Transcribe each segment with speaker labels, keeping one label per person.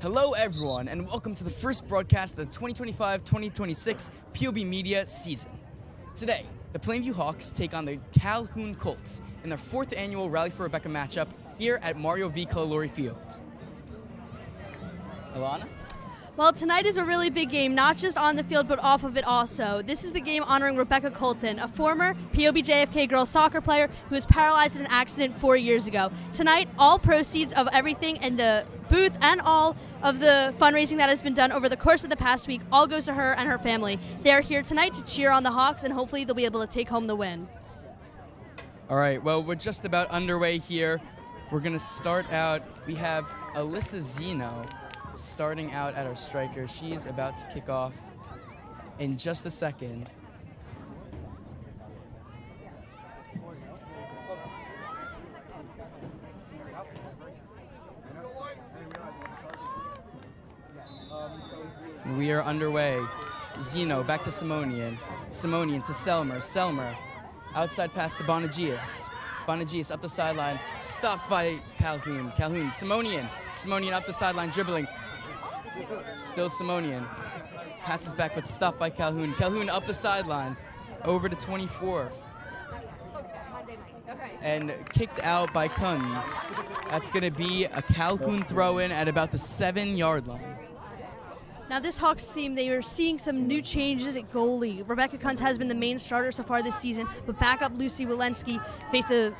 Speaker 1: Hello everyone, and welcome to the first broadcast of the 2025-2026 POB Media season. Today, the Plainview Hawks take on the Calhoun Colts in their 4th annual Rally for Rebecca matchup here at Mario V. Calori Field. Alana?
Speaker 2: Well, tonight is a really big game, not just on the field, but off of it also. This is the game honoring Rebecca Colton, a former POB JFK girls soccer player who was paralyzed in an accident 4 years ago. Tonight, all proceeds of everything in the booth and all of the fundraising that has been done over the course of the past week all goes to her and her family. They are here tonight to cheer on the Hawks, and hopefully they'll be able to take home the win.
Speaker 1: All right, well, we're just about underway here. We're going to start out. We have Alyssa Zeno starting out at our striker. She's about to kick off in just a second. We are underway. Zeno back to Simonian. Simonian to Selmer. Selmer outside pass to Bonagius. Bonagius up the sideline. Stopped by Calhoun. Calhoun. Simonian. Simonian up the sideline dribbling. Still Simonian. Passes back but stopped by Calhoun. Calhoun up the sideline. Over to 24. And kicked out by Kunz. That's going to be a Calhoun throw-in at about the 7-yard line.
Speaker 2: Now, this Hawks team, they are seeing some new changes at goalie. Rebecca Kunz has been the main starter so far this season, but backup Lucy Walensky faced a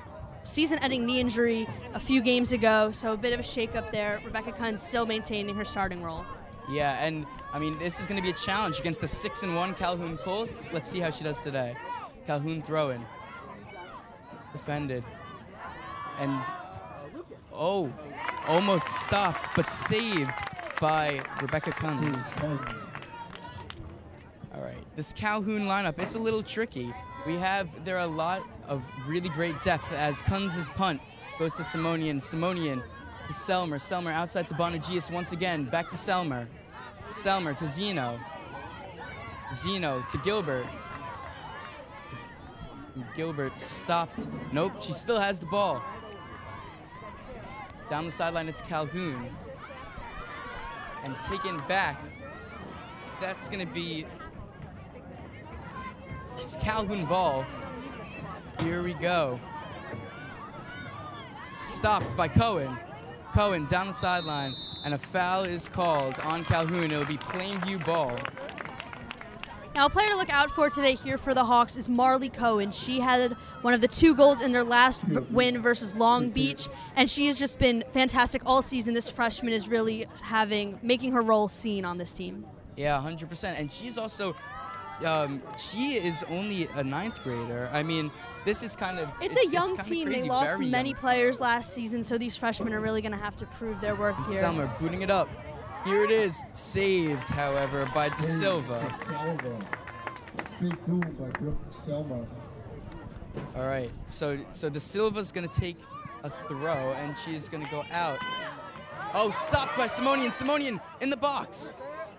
Speaker 2: season-ending knee injury a few games ago, so a bit of a shake-up there. Rebecca Kunz still maintaining her starting role.
Speaker 1: Yeah, and, I mean, this is going to be a challenge against the 6-1 Calhoun Colts. Let's see how she does today. Calhoun throw-in. Defended. And, oh, almost stopped, but saved by Rebecca Kunz. All right, this Calhoun lineup, it's a little tricky. There are a lot of really great depth as Kunz's punt goes to Simonian. Simonian to Selmer. Selmer outside to Bonagius once again. Back to Selmer. Selmer to Zeno. Zeno to Gilbert. Gilbert stopped. Nope, she still has the ball. Down the sideline, it's Calhoun. And taken back. That's going to be Calhoun ball. Here we go. Stopped by Cohen. Cohen down the sideline, and a foul is called on Calhoun. It'll be Plainview ball.
Speaker 2: Now, a player to look out for today here for the Hawks is Marley Cohen. She had one of the 2 goals in their last win versus Long Beach, and she has just been fantastic all season. This freshman is really making her role seen on this team.
Speaker 1: Yeah, 100%. And she's also, she is only a 9th grader. I mean, this is kind of...
Speaker 2: It's a young team. They lost many players last season, so these freshmen are really going to have to prove their worth here.
Speaker 1: Selmer booting it up. Here it is, saved, however, by De Silva.
Speaker 3: Big boom by Brooke Selma.
Speaker 1: All right, so De Silva's going to take a throw, and she's going to go out. Oh, stopped by Simonian. Simonian in the box.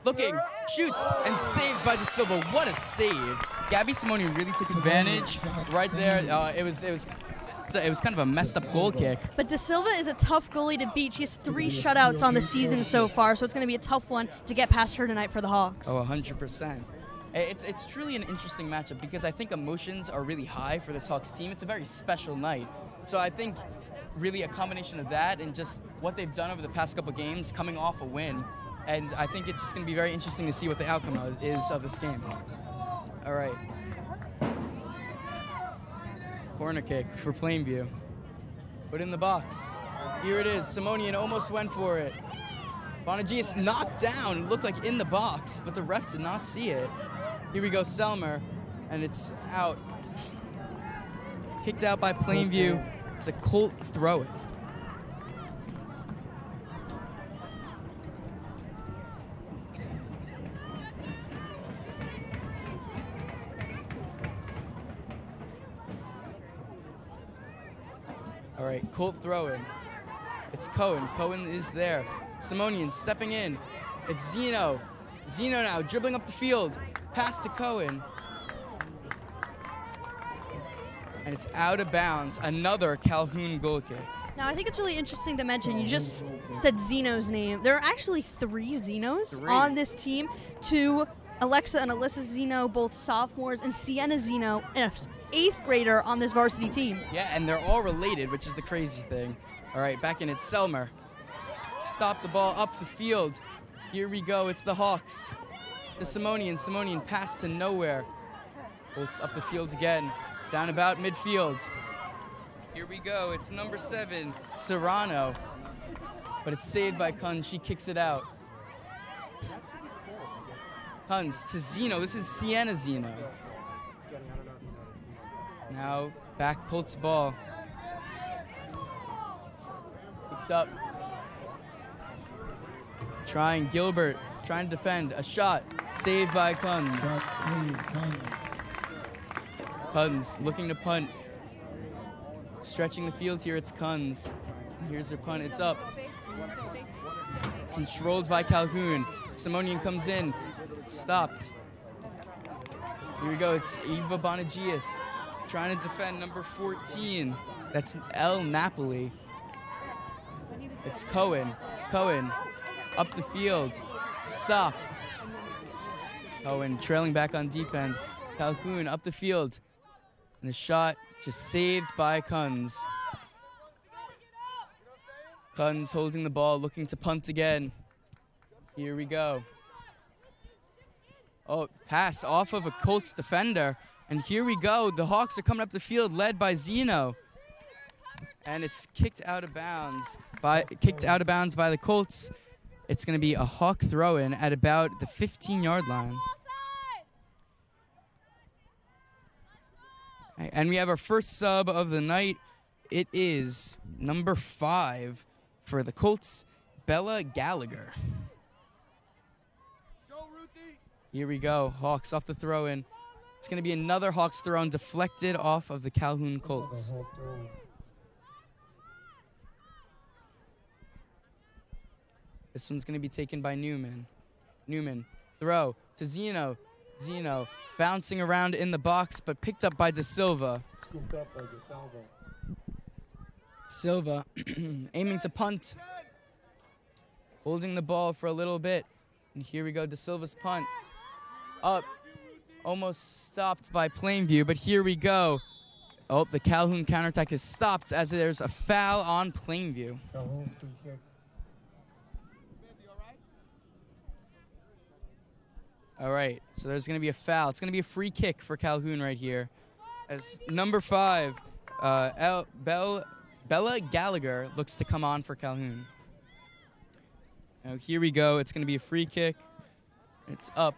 Speaker 1: Looking, shoots, and saved by De Silva. What a save. Gabby Simonian really took advantage right there. It was kind of a messed up goal kick.
Speaker 2: But De Silva is a tough goalie to beat. She has 3 shutouts on the season so far, so it's going to be a tough one to get past her tonight for the Hawks.
Speaker 1: Oh, 100%. It's truly an interesting matchup because I think emotions are really high for this Hawks team. It's a very special night. So I think really a combination of that and just what they've done over the past couple games, coming off a win. And I think it's just going to be very interesting to see what the outcome is of this game. All right. Corner kick for Plainview. Put in the box. Here it is. Simonian almost went for it. Bonagius knocked down. Looked like in the box, but the ref did not see it. Here we go, Selmer, and it's out. Kicked out by Plainview. It's a Colt throw-in. All right, Colt throw-in. It's Cohen. Cohen is there. Simonian stepping in. It's Zeno. Zeno now dribbling up the field. Pass to Cohen. And it's out of bounds. Another Calhoun goal kick.
Speaker 2: Now, I think it's really interesting to mention, you just said Zeno's name. There are actually 3 Zenos on this team. 2, Alexa and Alyssa Zeno, both sophomores, and Sienna Zeno, an 8th grader on this varsity team.
Speaker 1: Yeah, and they're all related, which is the crazy thing. All right, back in it, Selmer. Stop the ball up the field. Here we go, it's the Hawks. The Simonian pass to nowhere. Colts up the field again, down about midfield. Here we go, it's number 7, Serrano. But it's saved by Kunz, she kicks it out. Kunz to Zeno, this is Sienna Zeno. Now, back Colts ball. Picked up. Gilbert, trying to defend, a shot, saved by Kunz. Kunz looking to punt. Stretching the field here, it's Kunz. Here's her punt, it's up. Controlled by Calhoun. Simonian comes in, stopped. Here we go, it's Eva Bonagius trying to defend number 14. That's El Napoli. It's Cohen. Cohen up the field, stopped. Cohen trailing back on defense. Calhoun up the field. And the shot just saved by Kunz. Kunz holding the ball, looking to punt again. Here we go. Oh, pass off of a Colts defender. And here we go. The Hawks are coming up the field, led by Zeno. And it's kicked out of bounds by the Colts. It's going to be a Hawk throw-in at about the 15-yard line. And we have our first sub of the night. It is number 5 for the Colts, Bella Gallagher. Here we go, Hawks off the throw-in. It's going to be another Hawks throw-in deflected off of the Calhoun Colts. This one's going to be taken by Newman. Newman, throw to Zeno. Zeno bouncing around in the box, but picked up by De Silva.
Speaker 3: Scooped up by De Silva.
Speaker 1: Silva aiming to punt. Holding the ball for a little bit. And here we go, De Silva's punt. Up. Almost stopped by Plainview, but here we go. Oh, the Calhoun counterattack is stopped as there's a foul on Plainview.
Speaker 3: Calhoun free kick.
Speaker 1: All right, so there's going to be a foul. It's going to be a free kick for Calhoun right here. As number 5, Bella Gallagher looks to come on for Calhoun. Now here we go. It's going to be a free kick. It's up.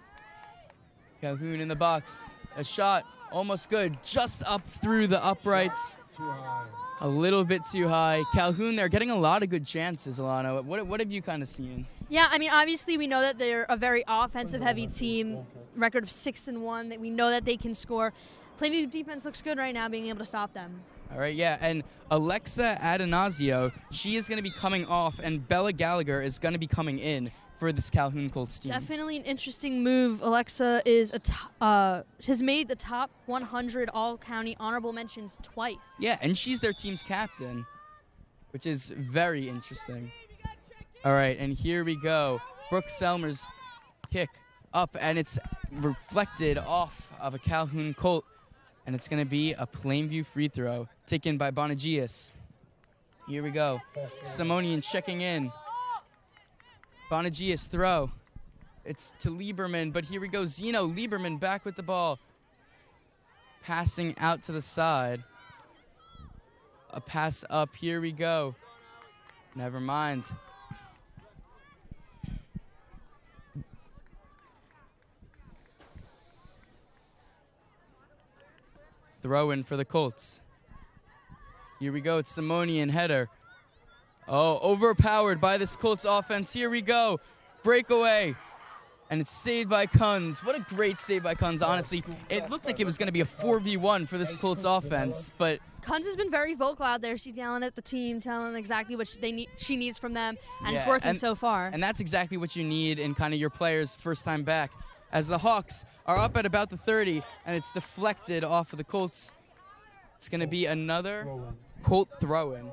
Speaker 1: Calhoun in the box. A shot, almost good. Just up through the uprights.
Speaker 3: Too high.
Speaker 1: A little bit too high. Calhoun, they're getting a lot of good chances, Alana. What have you kind of seen?
Speaker 2: Yeah, I mean, obviously we know that they're a very offensive-heavy team, record of 6-1, that we know that they can score. Plainview defense looks good right now, being able to stop them.
Speaker 1: All right, yeah, and Alexa Adanazio, she is going to be coming off, and Bella Gallagher is going to be coming in for this Calhoun Colts team.
Speaker 2: Definitely an interesting move. Alexa is has made the top 100 all-county honorable mentions twice.
Speaker 1: Yeah, and she's their team's captain, which is very interesting. All right, and here we go. Brooke Selmer's kick up, and it's reflected off of a Calhoun Colt, and it's going to be a Plainview free throw taken by Bonagius. Here we go. Simonian checking in. Bonagius throw. It's to Lieberman, but here we go. Zeno, Lieberman back with the ball. Passing out to the side. A pass up. Here we go. Never mind. Throw in for the Colts. Here we go. It's Simonian header. Oh, overpowered by this Colts offense. Here we go. Breakaway. And it's saved by Kunz. What a great save by Kunz, honestly. It looked like it was going to be a 4v1 for this Colts offense, but
Speaker 2: Kunz has been very vocal out there. She's yelling at the team, telling them exactly what she needs from them, and it's working so far.
Speaker 1: And that's exactly what you need in kind of your players' first time back. As the Hawks are up at about the 30, and it's deflected off of the Colts. It's going to be another Colt throw-in.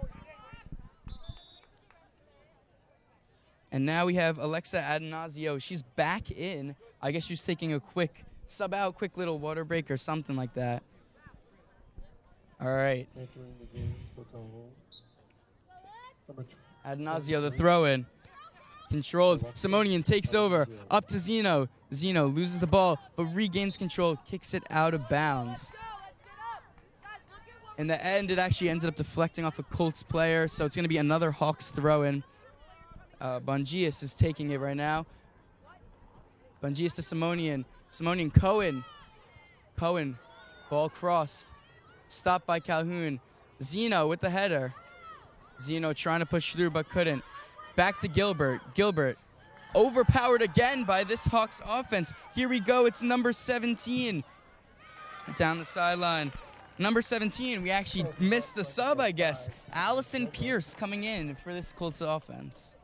Speaker 1: And now we have Alexa Adanasio. She's back in. I guess she's taking a quick sub out, quick little water break or something like that. All right.
Speaker 3: Entering the game for Calhoun.
Speaker 1: Adanasio, the throw in. Controlled. Simonian takes over. Up to Zeno. Zeno loses the ball, but regains control, kicks it out of bounds. In the end, it actually ended up deflecting off a Colts player, so it's going to be another Hawks throw in. Bongias is taking it right now. Bongias to Simonian. Simonian, Cohen. Cohen, ball crossed. Stopped by Calhoun. Zeno with the header. Zeno trying to push through but couldn't. Back to Gilbert. Gilbert overpowered again by this Hawks offense. Here we go. It's number 17 down the sideline. Number 17, we actually missed the sub, I guess. Allison Pierce coming in for this Colts offense.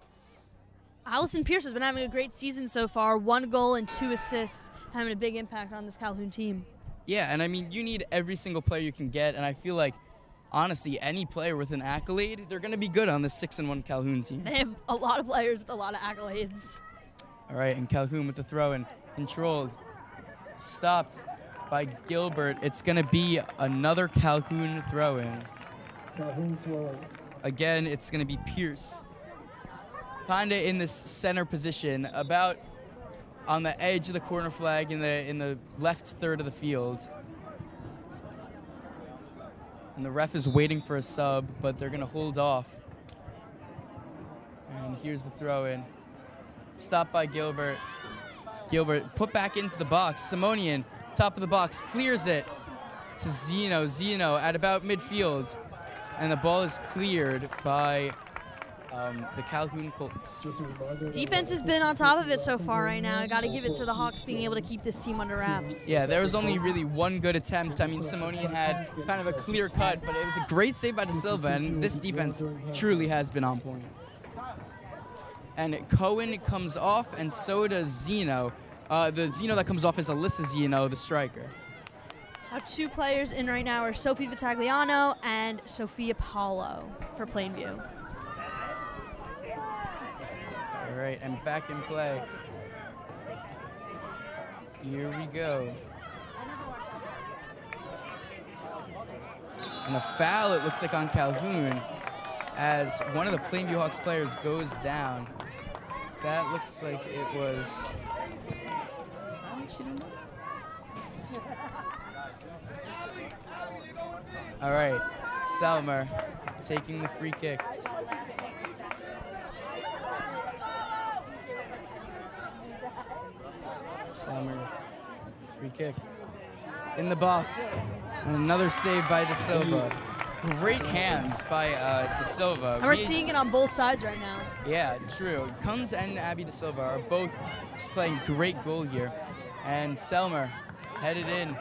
Speaker 2: Allison Pierce has been having a great season so far. 1 goal and 2 assists, having a big impact on this Calhoun team.
Speaker 1: Yeah, and I mean, you need every single player you can get, and I feel like, honestly, any player with an accolade, they're going to be good on this 6-1 Calhoun team.
Speaker 2: They have a lot of players with a lot of accolades.
Speaker 1: All right, and Calhoun with the throw-in. Controlled. Stopped by Gilbert. It's going to be another Calhoun throw-in.
Speaker 3: Calhoun throwing.
Speaker 1: Again, it's going to be Pierce. Kind of in this center position, about on the edge of the corner flag in the left third of the field. And the ref is waiting for a sub, but they're going to hold off. And here's the throw-in. Stopped by Gilbert. Gilbert put back into the box. Simonian, top of the box, clears it to Zeno. Zeno at about midfield. And the ball is cleared by the Calhoun Colts.
Speaker 2: Defense has been on top of it so far right now. I got to give it to the Hawks being able to keep this team under wraps.
Speaker 1: Yeah, there was only really one good attempt. I mean, Simonian had kind of a clear cut, but it was a great save by De Silva, and this defense truly has been on point. And Cohen comes off, and so does Zeno. The Zeno that comes off is Alyssa Zeno, the striker.
Speaker 2: Our 2 players in right now are Sophie Vitagliano and Sophia Paulo for Plainview.
Speaker 1: All right, and back in play. Here we go. And a foul, it looks like, on Calhoun as one of the Plainview Hawks players goes down. That looks like it was... All right, Selmer taking the free kick. Selmer, free kick. In the box. And another save by De Silva. Great hands by De Silva.
Speaker 2: And we're seeing it on both sides right now.
Speaker 1: Yeah, true. Kunz and Abby De Silva are both just playing great goal here. And Selmer headed in.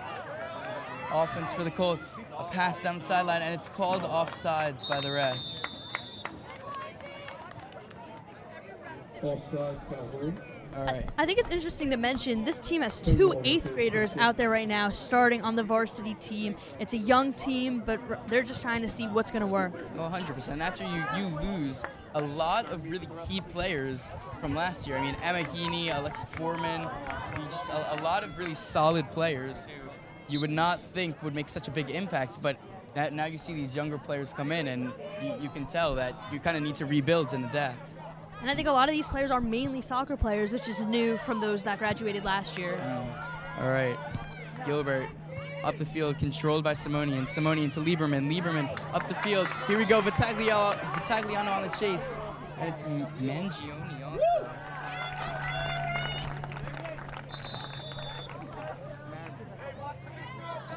Speaker 1: Offense for the Colts. A pass down the sideline, and it's called offsides by the ref.
Speaker 3: Offsides, Calhoun.
Speaker 1: All right.
Speaker 2: I think it's interesting to mention this team has 2 8th graders out there right now starting on the varsity team. It's a young team, but they're just trying to see what's going to work.
Speaker 1: Well, 100%. After you lose a lot of really key players from last year. I mean, Emma Heaney, Alexa Foreman, just a lot of really solid players who you would not think would make such a big impact, but that now you see these younger players come in, and you can tell that you kind of need to rebuild and adapt.
Speaker 2: And I think a lot of these players are mainly soccer players, which is new from those that graduated last year.
Speaker 1: All right. Gilbert up the field, controlled by Simonian. Simonian to Lieberman. Lieberman up the field. Here we go. Vitagliano on the chase. And it's Mangione also.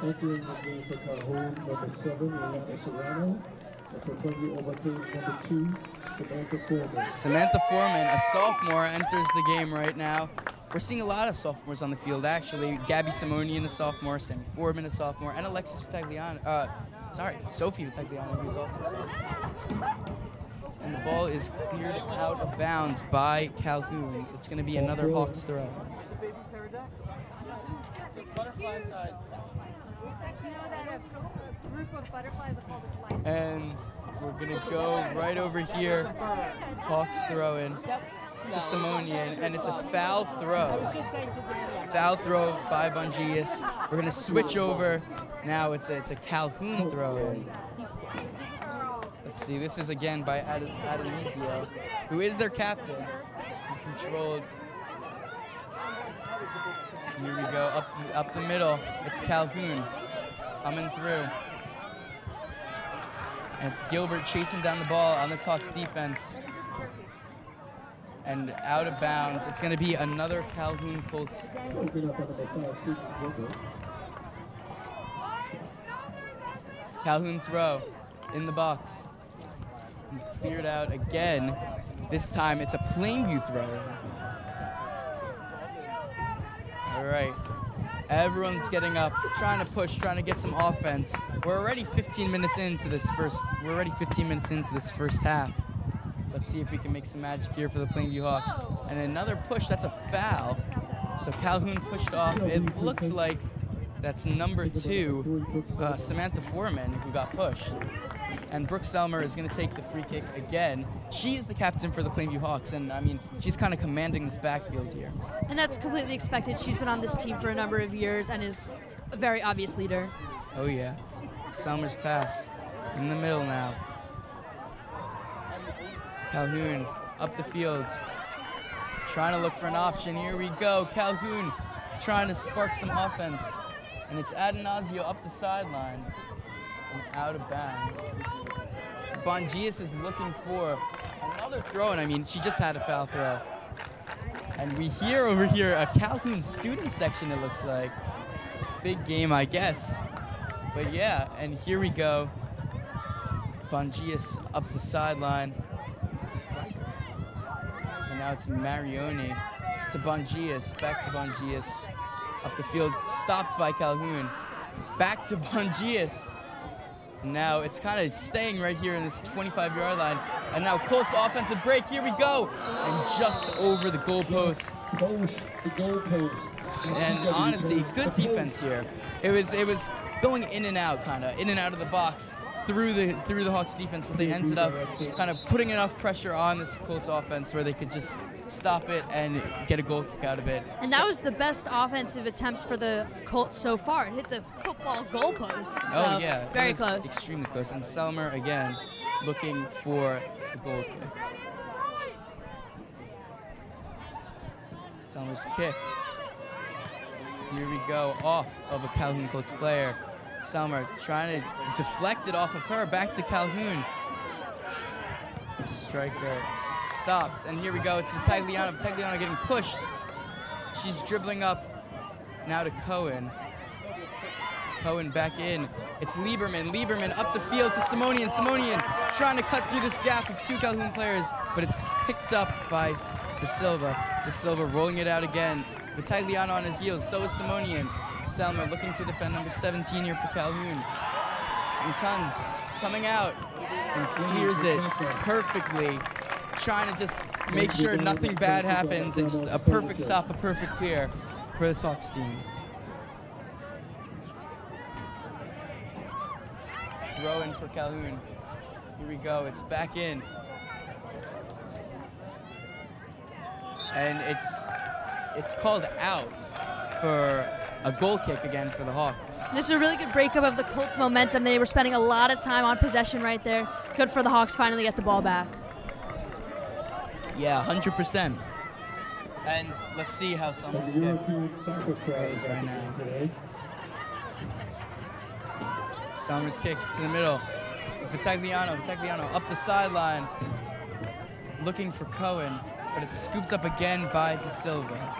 Speaker 3: Entering the game for Calhoun, number 7, Rihanna Serrano. And for Plainview Overthink, number 2, Samantha Foreman.
Speaker 1: Samantha Foreman, a sophomore, enters the game right now. We're seeing a lot of sophomores on the field, actually. Gabby Simonian, a sophomore. Sammy Foreman, a sophomore. And Alexis Vitagliano. Sophie Vitagliano, who's also a sophomore. And the ball is cleared out of bounds by Calhoun. It's going to be another Hawks throw. And we're going to go right over here. Hawks throw in. to Simonian, and it's a foul throw. Foul throw by Bungius. We're gonna switch over. Now it's a Calhoun throw in. Let's see, this is again by Adelizio, who is their captain. Controlled. Here we go, up the middle. It's Calhoun coming through. And it's Gilbert chasing down the ball on this Hawks defense. And out of bounds. It's going to be another Calhoun Colts. Calhoun throw in the box. And cleared out again. This time it's a Plainview throw. All right. Everyone's getting up, trying to push, trying to get some offense. We're already 15 minutes into this first half. Let's see if we can make some magic here for the Plainview Hawks. And another push, that's a foul. So Calhoun pushed off. It looks like that's number 2, Samantha Foreman, who got pushed. And Brooke Selmer is going to take the free kick again. She is the captain for the Plainview Hawks, and I mean, she's kind of commanding this backfield here.
Speaker 2: And that's completely expected. She's been on this team for a number of years and is a very obvious leader.
Speaker 1: Oh yeah. Selmer's pass in the middle now. Calhoun up the field, trying to look for an option. Here we go. Calhoun trying to spark some offense. And it's Adenazio up the sideline and out of bounds. Bongias is looking for another throw, and I mean, she just had a foul throw. And we hear over here a Calhoun student section, it looks like. Big game, I guess. But yeah, and here we go. Bongias up the sideline. And now it's Marioni to Bongias, back to Bongias. Up the field, stopped by Calhoun. Back to Bongias. And now it's kind of staying right here in this 25-yard line. And now Colts offensive break, here we go. And just over the goalpost. And honestly, good defense here. It was going in and out, kind of in and out of the box through the Hawks defense, but they ended up kind of putting enough pressure on this Colts offense where they could just stop it and get a goal kick out of it.
Speaker 2: And that was the best offensive attempts for the Colts so far. It hit the football goalpost. So
Speaker 1: oh yeah,
Speaker 2: very close.
Speaker 1: Extremely close. And Selmer again looking for the goal kick. Selmer's kick. Here we go, off of a Calhoun Colts player. Selmer trying to deflect it off of her, back to Calhoun. Striker stopped, and here we go, it's Vitagliano. Vitagliano getting pushed. She's dribbling up now to Cohen. Cohen back in. It's Lieberman. Lieberman up the field to Simonian. Simonian trying to cut through this gap of 2 Calhoun players, but it's picked up by De Silva. De Silva rolling it out again. Vitagliano on his heels, so is Simonian. Selmer looking to defend number 17 here for Calhoun. And Kunz coming out and clears it perfectly. Trying to just make sure nothing bad happens. It's just a perfect stop, a perfect clear for the Sox team. Throw in for Calhoun. Here we go, it's back in. And it's called out for a goal kick again for the Hawks.
Speaker 2: This is a really good breakup of the Colts' momentum. They were spending a lot of time on possession right there. Good for the Hawks finally get the ball back.
Speaker 1: Yeah, 100%. And let's see how Selmer's kick goes right now. Selmer's kick to the middle. Vitagliano. Vitagliano up the sideline. Looking for Cohen, but it's scooped up again by De Silva.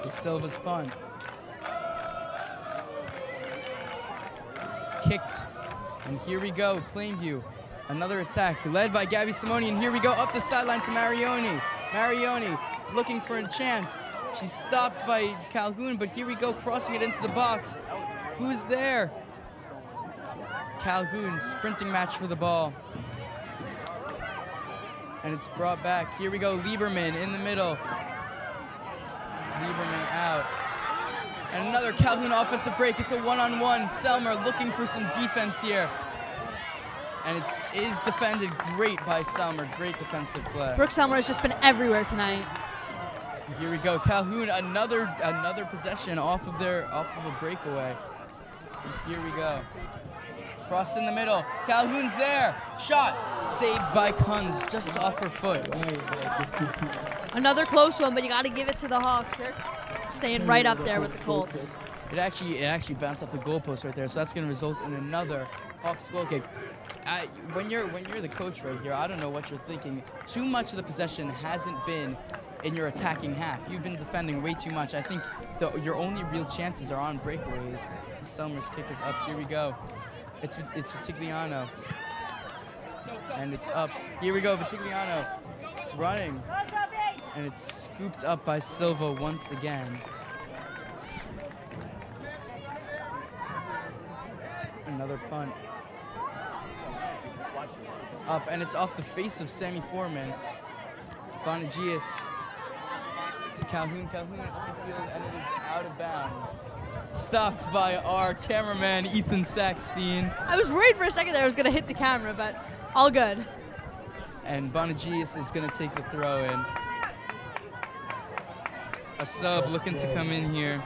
Speaker 1: De Silva's punt. Kicked. And here we go, Plainview. Another attack led by Gabby Simoni. And here we go up the sideline to Marioni. Marioni looking for a chance. She's stopped by Calhoun, but here we go, crossing it into the box. Who's there? Calhoun, sprinting match for the ball. And it's brought back. Here we go, Lieberman in the middle. Lieberman out. And another Calhoun offensive break. It's a one-on-one. Selmer looking for some defense here. And it is defended great by Selmer. Great defensive play.
Speaker 2: Brooke Selmer has just been everywhere tonight.
Speaker 1: Here we go. Calhoun, another possession off of a breakaway. And here we go. Cross in the middle. Calhoun's there. Shot. Saved by Kunz just off her foot.
Speaker 2: Another close one, but you got to give it to the Hawks. They're staying right up there with the Colts.
Speaker 1: It actually bounced off the goalpost right there, so that's going to result in another Hawks goal kick. When you're the coach right here, I don't know what you're thinking. Too much of the possession hasn't been in your attacking half. You've been defending way too much. I think your only real chances are on breakaways. Selmer's kick is up. Here we go. It's Vitigliano. And it's up. Here we go, Vitigliano running. And it's scooped up by Silva once again. Another punt. Up, and it's off the face of Sammy Foreman. Bonagius to Calhoun. Calhoun up the field, and it is out of bounds. Stopped by our cameraman, Ethan Sackstein.
Speaker 2: I was worried for a second there I was going to hit the camera, but all good.
Speaker 1: And Bonagius is going to take the throw in. A sub looking to come in here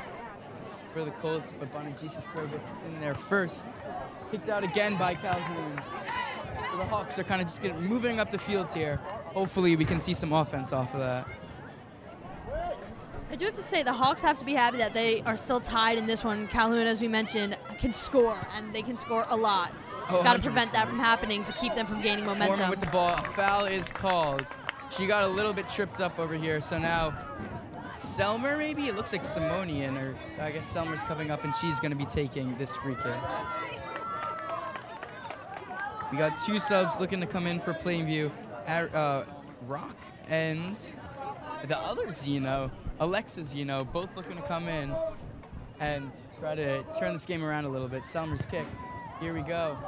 Speaker 1: for the Colts, but Bonagius' throw gets in there first. Kicked out again by Calhoun. So the Hawks are kind of just moving up the field here. Hopefully we can see some offense off of that.
Speaker 2: I do have to say the Hawks have to be happy that they are still tied in this one. Calhoun, as we mentioned, can score, and they can score a lot.
Speaker 1: Oh,
Speaker 2: got to prevent that from happening to keep them from gaining momentum.
Speaker 1: Foreman with the ball. A foul is called. She got a little bit tripped up over here, so now Selmer maybe? It looks like Simonian, or I guess Selmer's coming up, and she's going to be taking this free kick. We got two subs looking to come in for Plainview. Rock and the other Zeno, Alexa Zeno, both looking to come in and try to turn this game around a little bit. Selmer's kick. Here we go.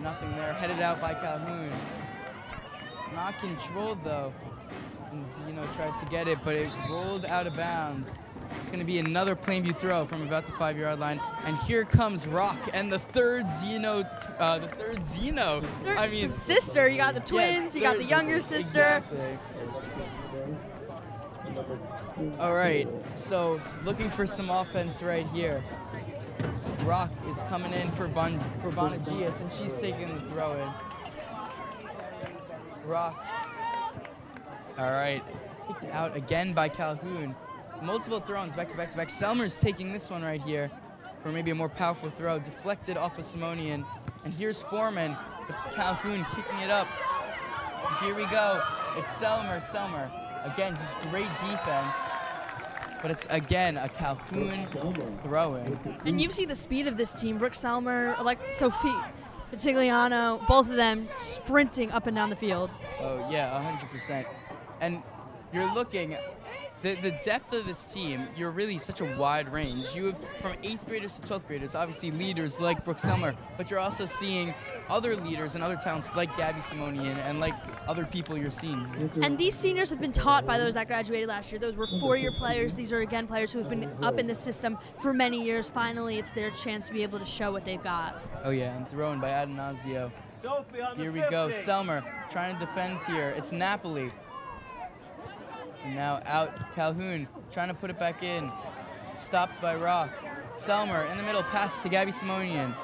Speaker 1: Nothing there. Headed out by Calhoun. Not controlled, though. And Zeno tried to get it, but it rolled out of bounds. It's going to be another Plainview throw from about the 5-yard line. And here comes Rock and the third Zeno. I mean,
Speaker 2: sister. You got the twins. You got the younger sister.
Speaker 1: Exactly. All right. So looking for some offense right here. Rock is coming in for Bonagius, and she's taking the throw in. Rock. All right. Kicked out again by Calhoun. Multiple throws back to back to back. Selmer's taking this one right here for maybe a more powerful throw. Deflected off of Simonian. And here's Foreman with Calhoun kicking it up. Here we go. It's Selmer. Selmer. Again, just great defense. But it's, again, a Calhoun throw-in.
Speaker 2: And you've seen the speed of this team. Brooke Selmer, like Sophie Vitigliano, both of them sprinting up and down the field.
Speaker 1: Oh, yeah, 100%. And you're looking... The depth of this team, you're really such a wide range. You have from 8th graders to 12th graders, obviously leaders like Brooke Selmer, but you're also seeing other leaders and other talents like Gabby Simonian and like other people you're seeing.
Speaker 2: And these seniors have been taught by those that graduated last year. Those were 4-year players. These are, again, players who have been up in the system for many years. Finally, it's their chance to be able to show what they've got.
Speaker 1: Oh, yeah, and thrown by Adanazio. Here we go. Selmer trying to defend here. It's Napoli. And now out Calhoun, trying to put it back in. Stopped by Rock. Selmer in the middle, pass to Gabby Simonian.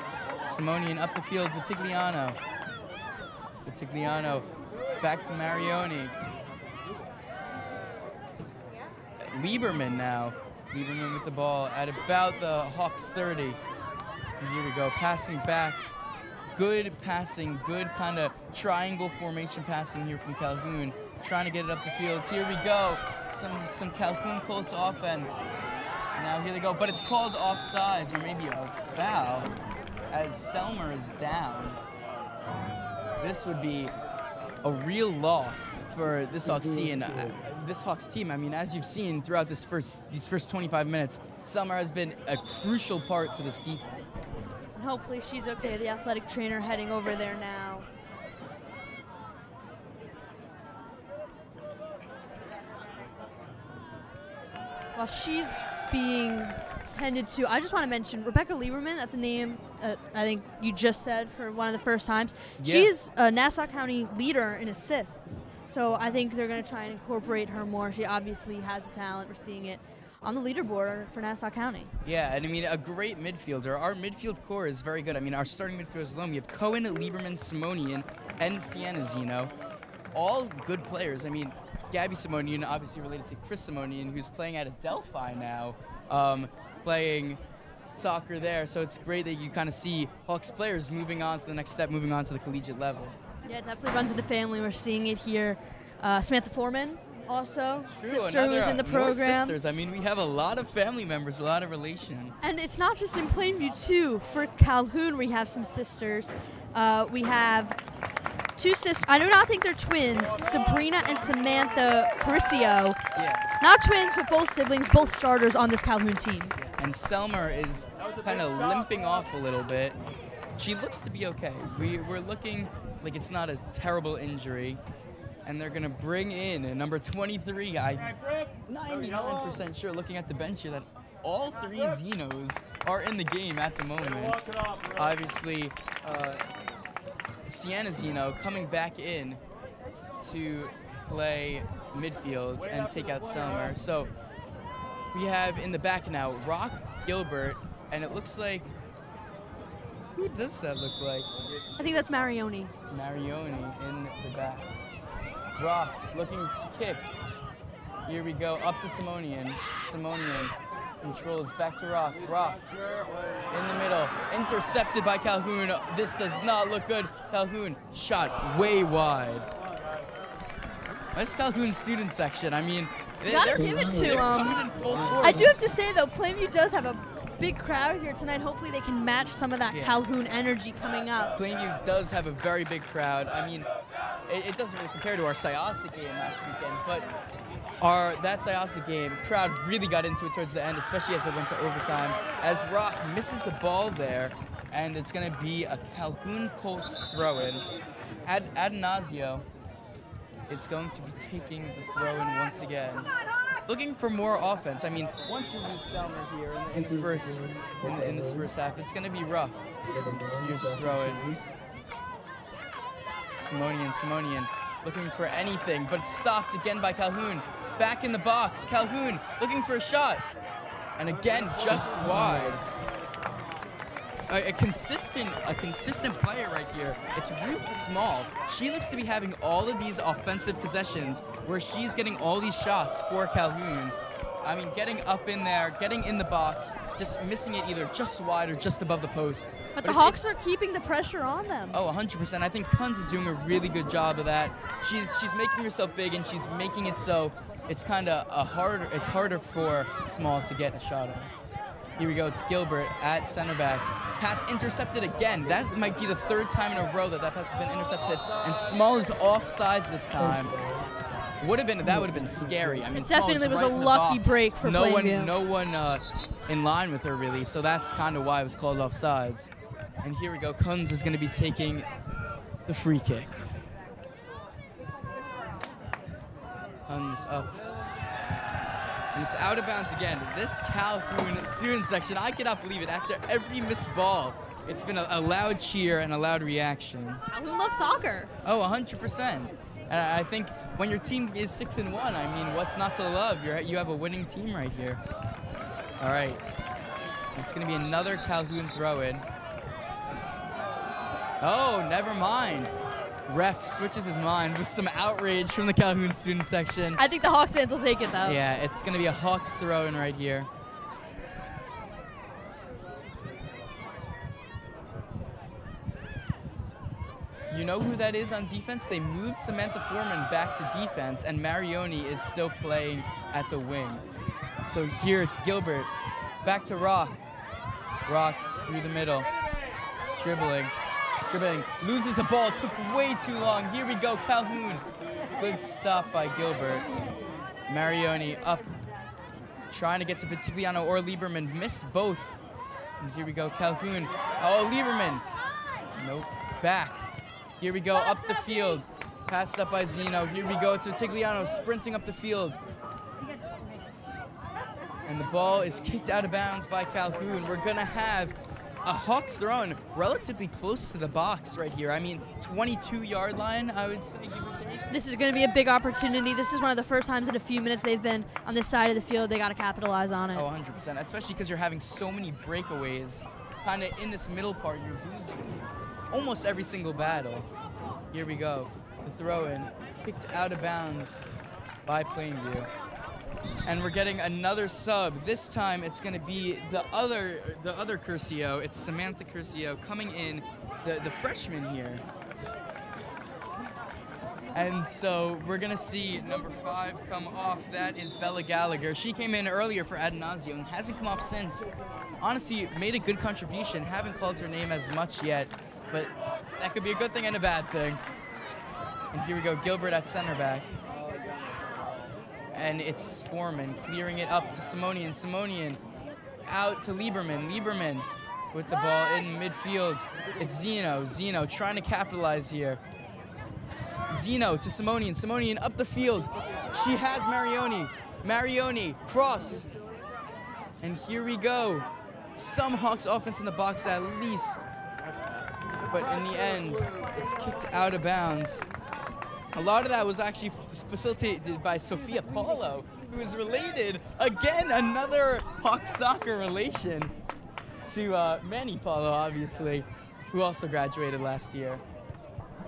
Speaker 1: Simonian up the field, Vitigliano. Vitigliano back to Marioni. Lieberman now. Lieberman with the ball at about the Hawks 30. And here we go, passing back. Good passing, good kind of triangle formation passing here from Calhoun. Trying to get it up the field. Here we go. Some Calhoun Colts offense. Now here they go, but it's called offsides or maybe a foul as Selmer is down. This would be a real loss for this Hawks team. I mean, as you've seen throughout these first 25 minutes, Selmer has been a crucial part to this defense.
Speaker 2: Hopefully she's okay. The athletic trainer heading over there now. While she's being tended to. I just want to mention Rebecca Lieberman. That's a name I think you just said for one of the first times.
Speaker 1: Yeah.
Speaker 2: She's a Nassau County leader in assists. So I think they're going to try and incorporate her more. She obviously has the talent. We're seeing it on the leaderboard for Nassau County.
Speaker 1: Yeah, and I mean, a great midfielder. Our midfield core is very good. I mean, our starting midfielders alone, we have Cohen, Lieberman, Simonian, and Sienna Zeno. All good players. I mean, Gabby Simonian, obviously related to Chris Simonian, who's playing at Adelphi now, playing soccer there. So it's great that you kind of see Hawks players moving on to the next step, moving on to the collegiate level.
Speaker 2: Yeah, it definitely runs in the family. We're seeing it here. Samantha Foreman, also, sister who's in the
Speaker 1: more
Speaker 2: program.
Speaker 1: sisters. I mean, we have a lot of family members, a lot of relation.
Speaker 2: And it's not just in Plainview, too. For Calhoun, we have some sisters. We have two sisters. I do not think they're twins. Sabrina and Samantha Caricio.
Speaker 1: Yeah.
Speaker 2: Not twins, but both siblings, both starters on this Calhoun team.
Speaker 1: And Selmer is kind of limping off a little bit. She looks to be okay. We're looking like it's not a terrible injury. And they're going to bring in a number 23. I'm 99% sure, looking at the bench here, that all three Zenos are in the game at the moment. Obviously, Sienna Zeno coming back in to play midfield and take out Selmer. So we have in the back now Rock, Gilbert, and it looks like, who does that look like?
Speaker 2: I think that's Marioni.
Speaker 1: Marioni in the back. Rock looking to kick. Here we go, up to Simonian. Simonian controls back to Rock. Rock in the middle, intercepted by Calhoun. This does not look good. Calhoun shot way wide. That's Calhoun student section. I mean,
Speaker 2: Gotta give it to
Speaker 1: they're
Speaker 2: them.
Speaker 1: coming in full force.
Speaker 2: I do have to say, though, Plainview does have a big crowd here tonight. Hopefully they can match some of that Calhoun energy coming up.
Speaker 1: Plainview does have a very big crowd. I mean, it doesn't really compare to our Syosset game last weekend, but that Syosset game, crowd really got into it towards the end, especially as it went to overtime. As Rock misses the ball there, and it's going to be a Calhoun Colts throw-in. Adanasio is going to be taking the throw-in once again. Looking for more offense. I mean, once you lose Selmer here in this first half, it's going to be rough. Here's the throw-in. Simonian looking for anything, but it's stopped again by Calhoun. Back in the box, Calhoun looking for a shot. And again, just wide. A consistent player right here. It's Ruth Small. She looks to be having all of these offensive possessions where she's getting all these shots for Calhoun. I mean, getting up in there, getting in the box, just missing it either just wide or just above the post.
Speaker 2: But the Hawks are keeping the pressure on them.
Speaker 1: Oh, 100%. I think Kunz is doing a really good job of that. She's making herself big, and she's making it so it's kind of it's harder for Small to get a shot on. Here we go. It's Gilbert at center back. Pass intercepted again. That might be the third time in a row that pass has been intercepted. And Small is offsides this time. That would have been scary. I mean,
Speaker 2: it definitely was
Speaker 1: right
Speaker 2: a lucky
Speaker 1: box.
Speaker 2: break for Plainview.
Speaker 1: No one in line with her really. So that's kind of why it was called offsides. And here we go. Kunz is going to be taking the free kick. Kunz up. And it's out of bounds again. This Calhoun student section, I cannot believe it. After every missed ball, it's been a loud cheer and a loud reaction.
Speaker 2: Calhoun loves soccer.
Speaker 1: Oh, 100%. And I think when your team is 6-1, I mean, what's not to love? You have a winning team right here. All right. It's going to be another Calhoun throw-in. Oh, never mind. Ref switches his mind with some outrage from the Calhoun student section.
Speaker 2: I think the Hawks fans will take it, though.
Speaker 1: Yeah, it's going to be a Hawks throw-in right here. You know who that is on defense? They moved Samantha Foreman back to defense, and Marioni is still playing at the wing. So here it's Gilbert. Back to Rock. Rock through the middle. Dribbling. Loses the ball. Took way too long. Here we go, Calhoun. Good stop by Gilbert. Marioni up. Trying to get to Vitigliano or Lieberman. Missed both. And here we go, Calhoun. Oh, Lieberman. Nope. Back. Here we go, up the field. Passed up by Zeno. Here we go, it's Vitigliano sprinting up the field. And the ball is kicked out of bounds by Calhoun. We're going to have a Hawks thrown relatively close to the box right here. I mean, 22-yard line, I would say, give or take.
Speaker 2: This is going to be a big opportunity. This is one of the first times in a few minutes they've been on this side of the field. They got to capitalize on it.
Speaker 1: Oh, 100%, especially because you're having so many breakaways. Kind of in this middle part, you're losing almost every single battle. Here we go. The throw-in, kicked out of bounds by Plainview. And we're getting another sub. This time it's going to be the other Curcio. It's Samantha Curcio coming in, the freshman here. And so we're going to see number 5 come off. That is Bella Gallagher. She came in earlier for Adenazio and hasn't come off since. Honestly, made a good contribution. Haven't called her name as much yet, but that could be a good thing and a bad thing. And here we go, Gilbert at center back. And it's Foreman clearing it up to Simonian. Simonian out to Lieberman. Lieberman with the ball in midfield. It's Zeno. Zeno trying to capitalize here. Zeno to Simonian. Simonian up the field. She has Marioni. Marioni cross. And here we go. Some Hawks offense in the box at least. But in the end, it's kicked out of bounds. A lot of that was actually facilitated by Sophia Paulo, who is related, again, another Hawks soccer relation to Manny Paulo, obviously, who also graduated last year.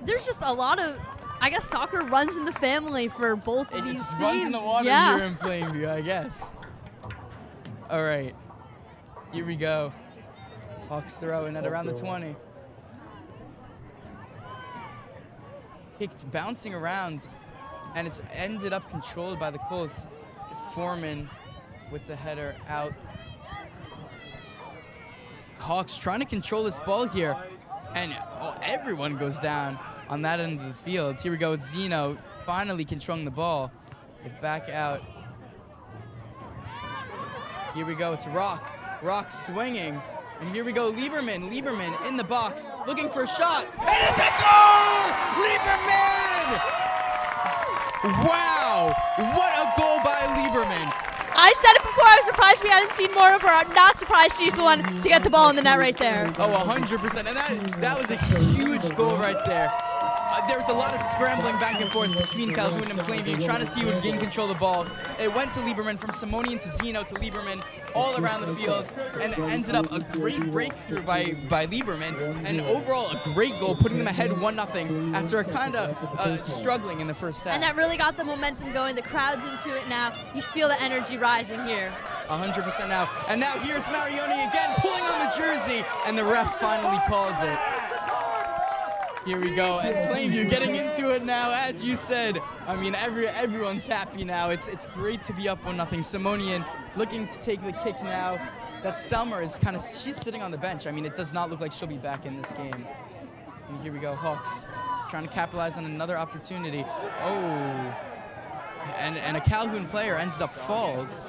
Speaker 2: There's just a lot of, I guess, soccer runs in the family for both of these teams.
Speaker 1: It runs in the water here in Plainview, I guess. All right, here we go. Hawks throw in at around the 20. Kicked bouncing around, and it's ended up controlled by the Colts. Foreman with the header out. Hawks trying to control this ball here, and everyone goes down on that end of the field. Here we go with Zeno finally controlling the ball. Get back out. Here we go, it's Rock. Rock swinging. And here we go, Lieberman. Lieberman in the box, looking for a shot. And it's a goal! Lieberman! Wow! What a goal by Lieberman.
Speaker 2: I said it before, I was surprised we hadn't seen more of her. I'm not surprised she's the one to get the ball in the net right there.
Speaker 1: Oh, 100%. And that was a huge goal right there. There was a lot of scrambling back and forth between Calhoun and Plainview, trying to see who would gain control of the ball. It went to Lieberman, from Simonian to Zeno to Lieberman, all around the field, and it ended up a great breakthrough by Lieberman, and overall a great goal, putting them ahead 1-0 after kind of struggling in the first half.
Speaker 2: And that really got the momentum going. The crowd's into it now. You feel the energy rising here.
Speaker 1: 100% now. And now here's Marioni again, pulling on the jersey, and the ref finally calls it. Here we go, and Plainview getting into it now, as you said. I mean, everyone's happy now. It's great to be up 1-0. Simonian looking to take the kick now. That Selmer is she's sitting on the bench. I mean, it does not look like she'll be back in this game. And here we go, Hawks trying to capitalize on another opportunity. Oh, and a Calhoun player ends up falls.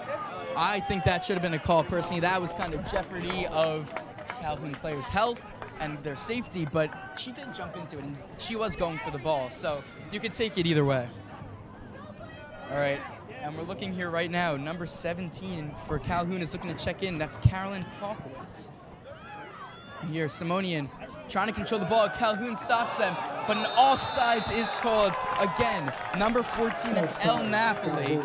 Speaker 1: I think that should have been a call personally. That was kind of jeopardy of Calhoun players' health and their safety, but she did jump into it, and she was going for the ball, so you could take it either way. All right, and we're looking here right now. Number 17 for Calhoun is looking to check in. That's Carolyn Popowitz. And here, Simonian trying to control the ball. Calhoun stops them, but an offsides is called again. Number 14, that's El Napoli.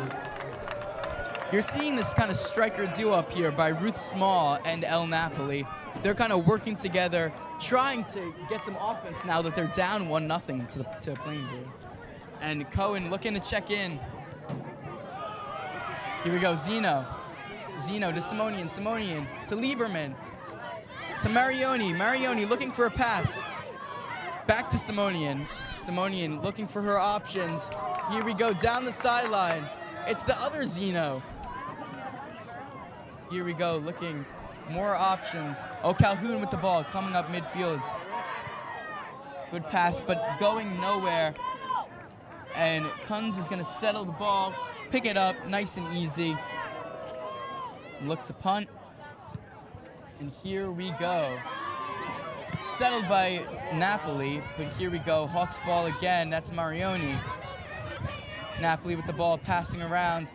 Speaker 1: You're seeing this kind of striker duo up here by Ruth Small and El Napoli. They're kind of working together, trying to get some offense now that they're down 1-0 to Plainview. And Cohen looking to check in. Here we go, Zeno. Zeno to Simonian, Simonian to Lieberman, to Marioni. Marioni looking for a pass. Back to Simonian. Simonian looking for her options. Here we go, down the sideline. It's the other Zeno. Here we go, looking, more options. Oh, Calhoun with the ball, coming up midfield. Good pass, but going nowhere. And Kunz is gonna settle the ball, pick it up, nice and easy. Look to punt. And here we go. Settled by Napoli, but here we go. Hawks ball again, that's Marioni. Napoli with the ball, passing around.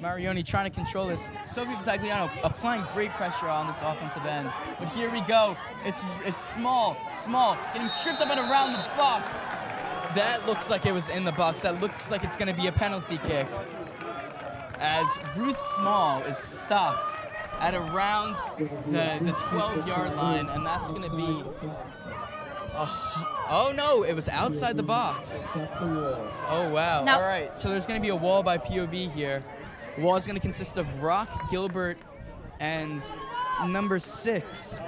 Speaker 1: Marioni trying to control this. Sophie Vitagliano applying great pressure on this offensive end. But here we go. It's small, getting tripped up and around the box. That looks like it was in the box. That looks like it's going to be a penalty kick. As Ruth Small is stopped at around the 12-yard line, and that's going to be... Oh no, it was outside the box. Oh wow, all right. So there's going to be a wall by POB here. The wall is going to consist of Rock, Gilbert, and number 6,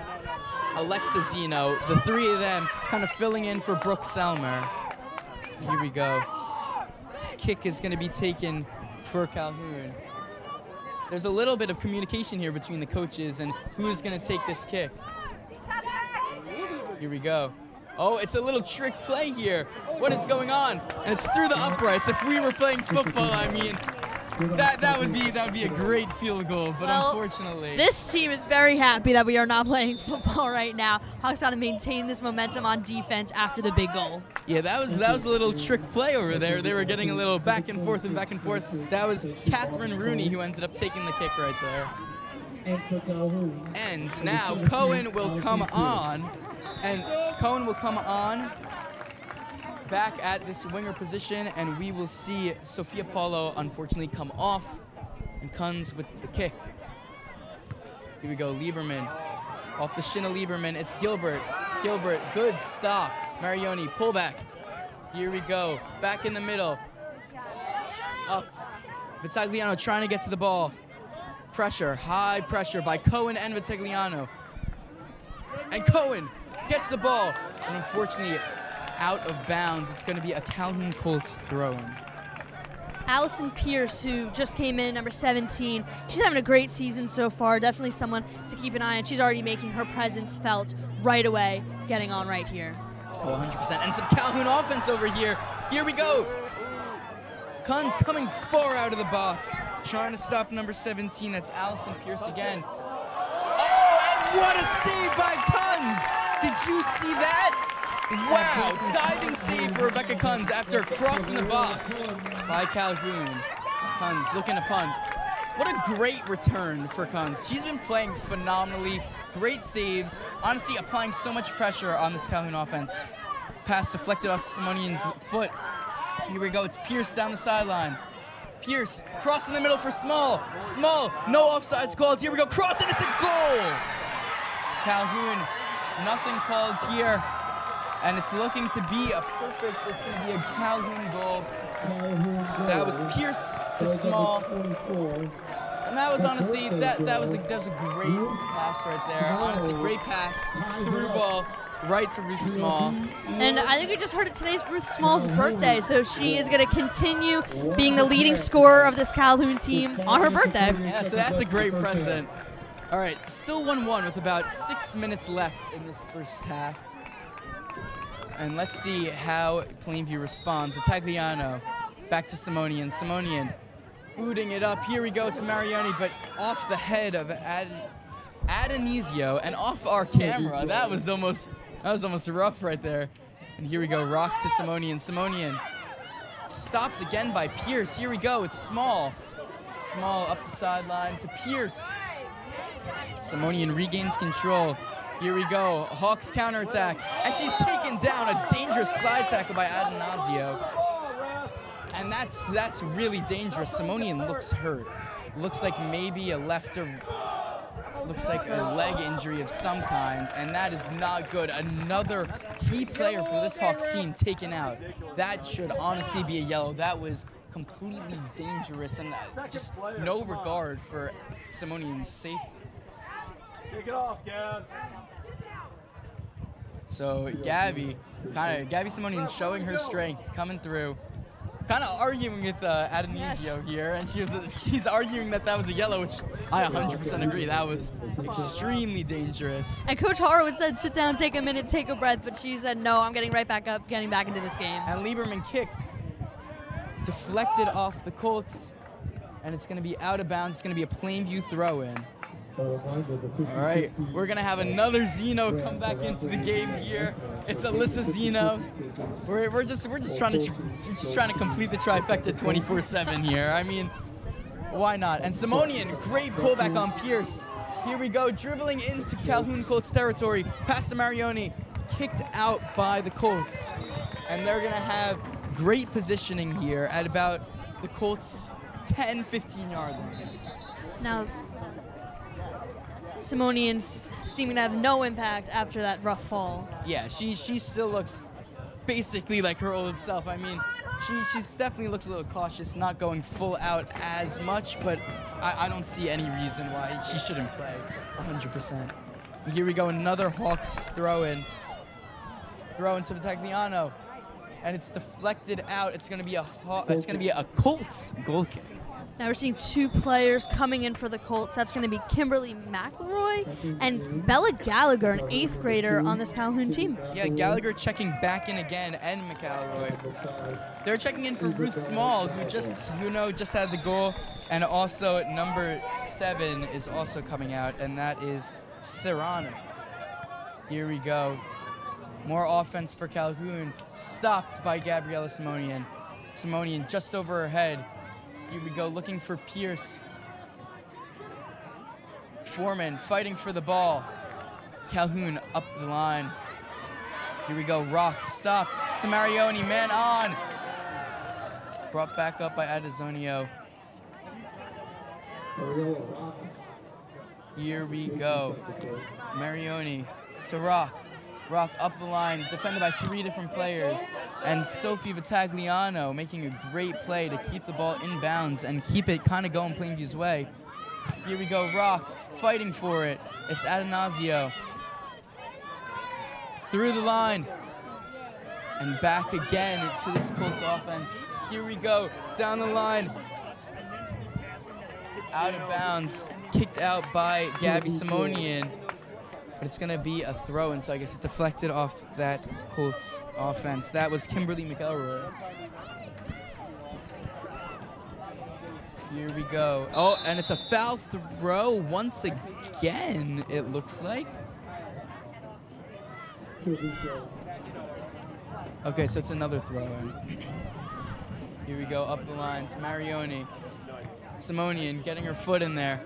Speaker 1: Alexa Zeno. The 3 of them kind of filling in for Brooke Selmer. Here we go. Kick is going to be taken for Calhoun. There's a little bit of communication here between the coaches and who's going to take this kick. Here we go. Oh, it's a little trick play here. What is going on? And it's through the uprights. If we were playing football, I mean, that would be a great field goal, but unfortunately.
Speaker 2: This team is very happy that we are not playing football right now. Hawks got to maintain this momentum on defense after the big goal.
Speaker 1: Yeah, that was a little trick play over there. They were getting a little back and forth. That was Catherine Rooney who ended up taking the kick right there. And now Cohen will come on. And Cohen will come on back at this winger position, and we will see Sophia Paulo unfortunately come off and comes with the kick. Here we go, Lieberman. Off the shin of Lieberman, it's Gilbert. Gilbert, good stop. Marioni, pull back. Here we go, back in the middle. Up. Vitagliano trying to get to the ball. Pressure, high pressure by Cohen and Vitagliano. And Cohen gets the ball, and unfortunately out of bounds. It's going to be a Calhoun Colts throw-in.
Speaker 2: Allison Pierce, who just came in, number 17, she's having a great season so far. Definitely someone to keep an eye on. She's already making her presence felt right away, getting on right here.
Speaker 1: Oh, 100%. And some Calhoun offense over here. Here we go. Kunz coming far out of the box, trying to stop number 17. That's Allison Pierce again. Oh, and what a save by Kunz! Did you see that? Wow, diving save for Rebecca Kunz after crossing the box by Calhoun. Kunz looking to punt. What a great return for Kunz. She's been playing phenomenally. Great saves. Honestly, applying so much pressure on this Calhoun offense. Pass deflected off Simonian's foot. Here we go. It's Pierce down the sideline. Pierce crossing the middle for Small. Small, no offsides called. Here we go. Crossing. It's a goal. Calhoun, nothing called here. And it's looking to be a perfect, it's going to be a Calhoun goal. That was Pierce to Small. And that was honestly, that was a great pass right there. Honestly, great pass, through ball, right to Ruth Small.
Speaker 2: And I think we just heard it, today's Ruth Small's birthday, so she is going to continue being the leading scorer of this Calhoun team on her birthday.
Speaker 1: Yeah, so that's a great present. All right, still 1-1 with about 6 minutes left in this first half. And let's see how Plainview responds. Vitagliano back to Simonian. Simonian booting it up. Here we go to Marioni, but off the head of Adonisio and off our camera. That was almost rough right there. And here we go, Rock to Simonian. Simonian stopped again by Pierce. Here we go, it's Small. Small up the sideline to Pierce. Simonian regains control. Here we go, Hawks counterattack, and she's taken down. A dangerous slide tackle by Adonisio. And that's really dangerous. Simonian looks hurt. Looks like maybe looks like a leg injury of some kind, and that is not good. Another key player for this Hawks team taken out. That should honestly be a yellow. That was completely dangerous, and just no regard for Simonian's safety.
Speaker 4: Take it off, Gab.
Speaker 1: So Gabby Simonian showing her strength, coming through, kind of arguing with Adonisio here, and she's arguing that was a yellow, which I 100% agree. That was extremely dangerous.
Speaker 2: And Coach Harwood said, sit down, take a minute, take a breath, but she said, no, I'm getting right back up, getting back into this game.
Speaker 1: And Lieberman kick deflected off the Colts, and it's going to be out of bounds. It's going to be a Plainview throw-in. All right, we're gonna have another Zeno come back into the game here. It's Alyssa Zeno. We're just trying to complete the trifecta 24/7 here. I mean, Why not? And Simonian, great pullback on Pierce. Here we go, dribbling into Calhoun Colts territory, past to Marioni, kicked out by the Colts. And they're gonna have great positioning here at about the Colts' 10, 15-yard line.
Speaker 2: Now, Simonian's seeming to have no impact after that rough fall.
Speaker 1: Yeah, she still looks basically like her old self. I mean, she definitely looks a little cautious, not going full out as much, but I don't see any reason why she shouldn't play 100%. And here we go, another Hawks throw in. Throw into Vitagliano, and it's deflected out. It's gonna be a Colts goal kick.
Speaker 2: Now we're seeing two players coming in for the Colts. That's going to be Kimberly McElroy and Bella Gallagher, an 8th grader on this Calhoun team.
Speaker 1: Yeah, Gallagher checking back in again, and McElroy. They're checking in for Ruth Small, who just had the goal, and also number 7 is also coming out, and that is Serrano. Here we go. More offense for Calhoun, stopped by Gabriella Simonian. Simonian just over her head. Here we go, looking for Pierce. Foreman fighting for the ball. Calhoun up the line. Here we go, Rock stopped to Marioni, man on. Brought back up by Adesonio. Here we go, Marioni to Rock. Rock up the line, defended by 3 different players. And Sophie Vitagliano making a great play to keep the ball in bounds and keep it kind of going Plainview's way. Here we go, Rock fighting for it. It's Adenazio. Through the line. And back again to this Colts offense. Here we go, down the line. Out of bounds, kicked out by Gabby Simonian. But it's going to be a throw, and so I guess it's deflected off that Colts offense. That was Kimberly McElroy. Here we go. Oh, and it's a foul throw once again, it looks like. Okay, so it's another throw in. Here we go, up the line to Marioni. Simonian getting her foot in there.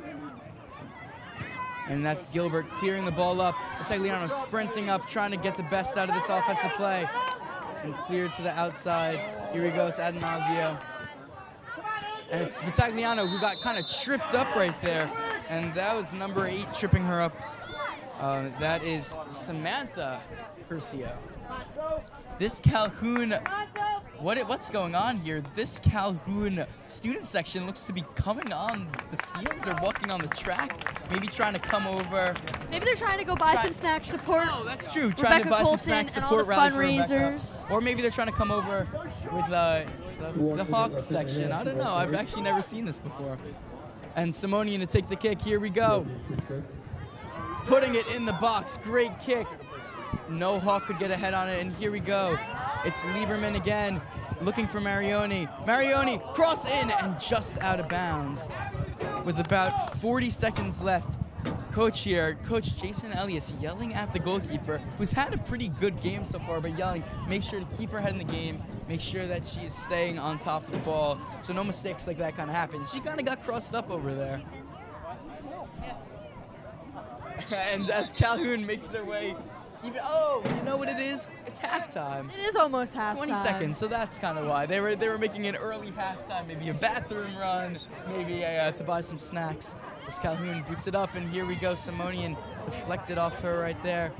Speaker 1: And that's Gilbert clearing the ball up. Vitagliano sprinting up, trying to get the best out of this offensive play. And cleared to the outside. Here we go, it's Adenazio. And it's Vitagliano who got kind of tripped up right there. And that was number 8 tripping her up. That is Samantha Curcio. This Calhoun, what's going on here? This Calhoun student section looks to be coming on the field or walking on the track, maybe trying to come over.
Speaker 2: Maybe they're trying to go buy some snacks, support.
Speaker 1: Oh, that's true.
Speaker 2: Rebecca
Speaker 1: Trying to buy
Speaker 2: Colton
Speaker 1: some snacks,
Speaker 2: and
Speaker 1: support
Speaker 2: all the
Speaker 1: rally for
Speaker 2: fundraisers.
Speaker 1: Rebecca. Or maybe they're trying to come over with the Hawks section. I don't know. I've actually never seen this before. And Simonian to take the kick. Here we go. Putting it in the box. Great kick. No Hawk could get a head on it. And here we go. It's Lieberman again, looking for Marioni. Marioni, cross in and just out of bounds. With about 40 seconds left, Coach Jason Elias yelling at the goalkeeper, who's had a pretty good game so far, but yelling, make sure to keep her head in the game, make sure that she is staying on top of the ball, so no mistakes like that kind of happen. She kind of got crossed up over there. And as Calhoun makes their way, you know what it is? It's halftime.
Speaker 2: It is almost halftime.
Speaker 1: 20 seconds, so that's kind of why. They were making an early halftime, maybe a bathroom run, maybe to buy some snacks. As Calhoun boots it up, and here we go. Simonian deflected off her right there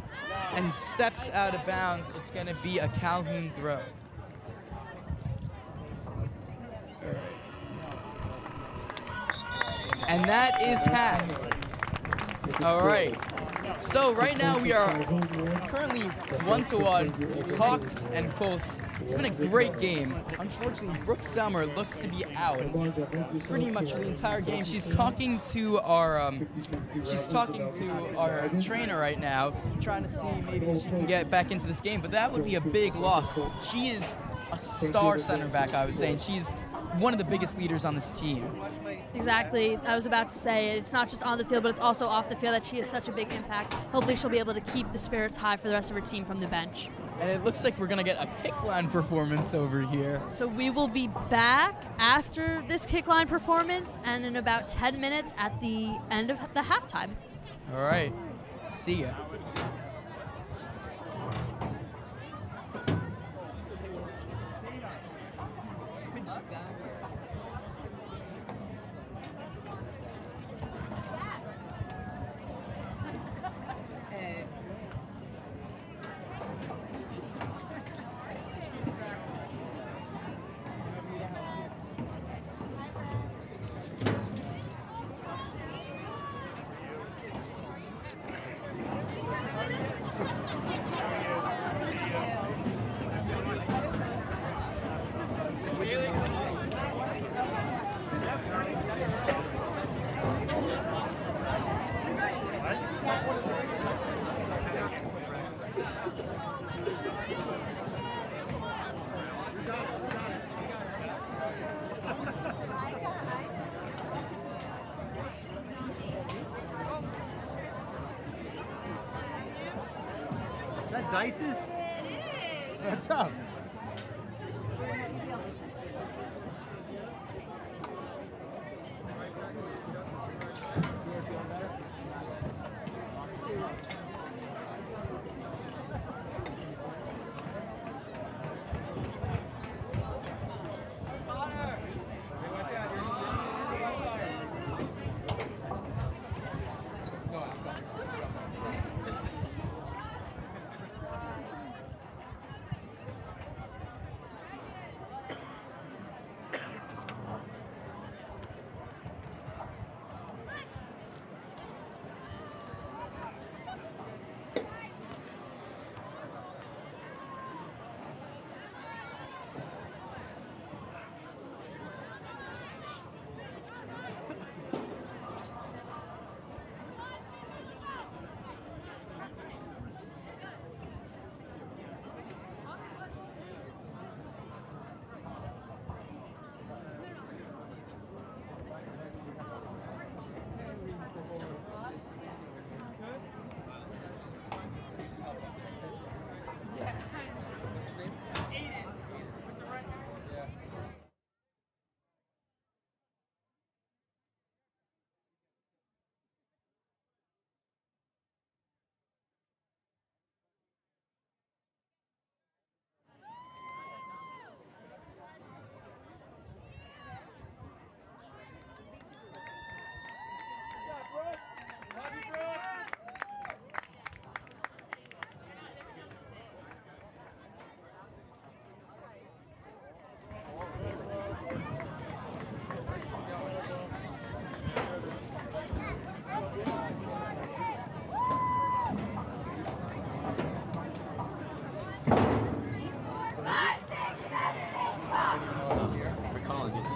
Speaker 1: and steps out of bounds. It's going to be a Calhoun throw. All right. And that is half. All right. So right now we are currently 1-1, Hawks and Colts. It's been a great game. Unfortunately, Brooke Selmer looks to be out pretty much the entire game. She's talking to our trainer right now, trying to see maybe if she can get back into this game. But that would be a big loss. She is a star center back, I would say, and she's one of the biggest leaders on this team.
Speaker 2: Exactly. I was about to say, it's not just on the field, but it's also off the field that she has such a big impact. Hopefully she'll be able to keep the spirits high for the rest of her team from the bench.
Speaker 1: And it looks like we're going to get a kick line performance over here.
Speaker 2: So we will be back after this kick line performance and in about 10 minutes at the end of the halftime.
Speaker 1: All right. See ya.
Speaker 5: That's ISIS? What's up?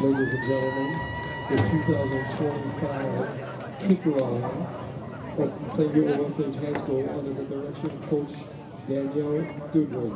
Speaker 3: Ladies and gentlemen, the 2025 kick line of Plainview Overfield High School under the direction of Coach Danielle Goodwin.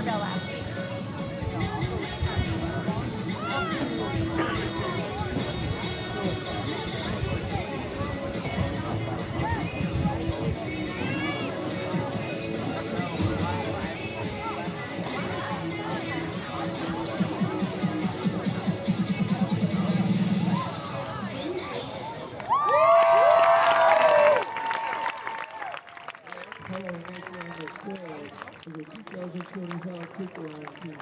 Speaker 6: barbell athlete.
Speaker 3: Hello, for the 2025 kick around team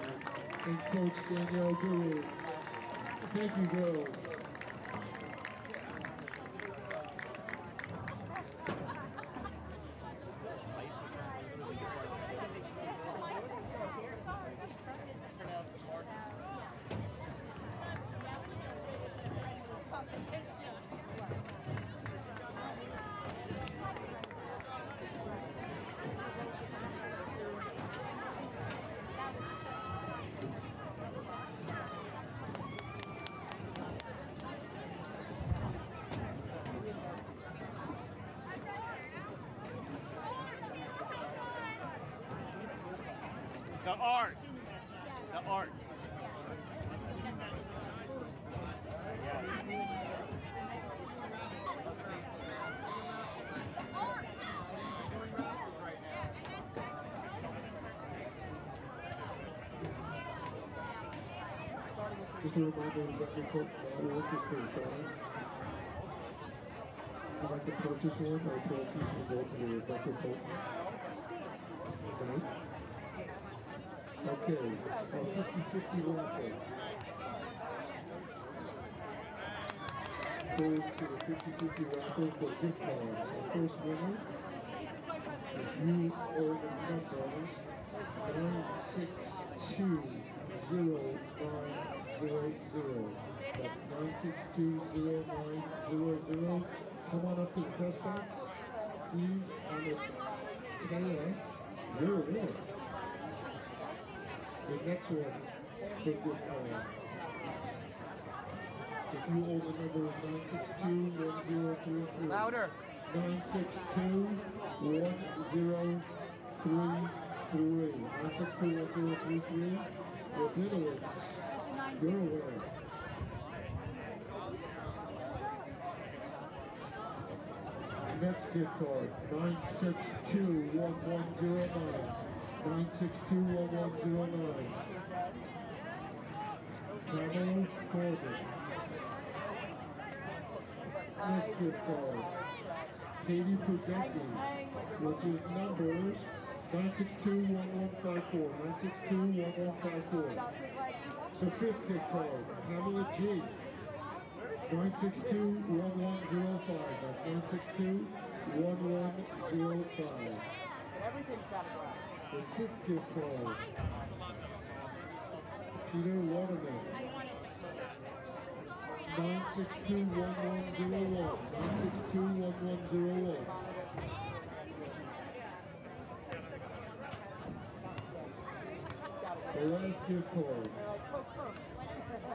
Speaker 3: and Coach Danielle Guru. Thank you, girls.
Speaker 5: The art. The art.
Speaker 3: Just a reminder that we put workers to the side. If you'd like to purchase one, our proceeds will go to the Rebecca Colton. Right? Okay, our 50-50 raffle goes to the 50-50 raffle for gift cards. Our first winner, if you owe the numbers 9620900. That's 9620900. Come on up to the press box. Steve and Taya, you're a winner. The next one for gift card. If you owe the number 9621033.
Speaker 5: Louder.
Speaker 3: 9621033. 9621033. Your winner is. You're a winner. Next gift card, 9621109. 9621109. Pamela Corbin. Next gift card, Katie Prudenti, which is numbers 9621154. 9621154. The fifth gift card, Pamela G. 9621105. That's 9621105. The sixth gift card, Peter Waterman. 9621101. 9621101. The last gift card.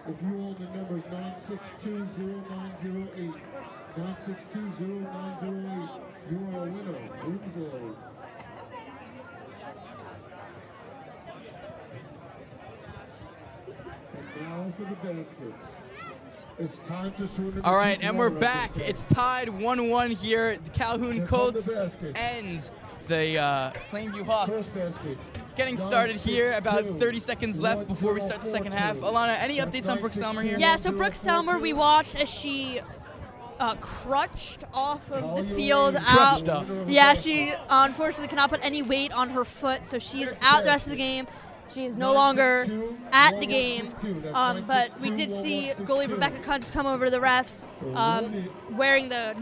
Speaker 3: If you own the numbers 9620908, 9620908, you are a winner. Winslow. And now for the baskets. It's time to swim.
Speaker 1: All right, and we're back. It's tied 1-1 here. The Calhoun Colts and the Plainview Hawks.
Speaker 3: First basket.
Speaker 1: Getting started here, about 30 seconds left before we start the second half. Alana, any updates on Brooke Selmer here?
Speaker 2: Yeah, so Brooke Selmer, we watched as she crutched off of the field out. Yeah, she unfortunately cannot put any weight on her foot, so she's out the rest of the game. She is no longer at the game, but we did see goalie Rebecca Kuntz come over to the refs wearing the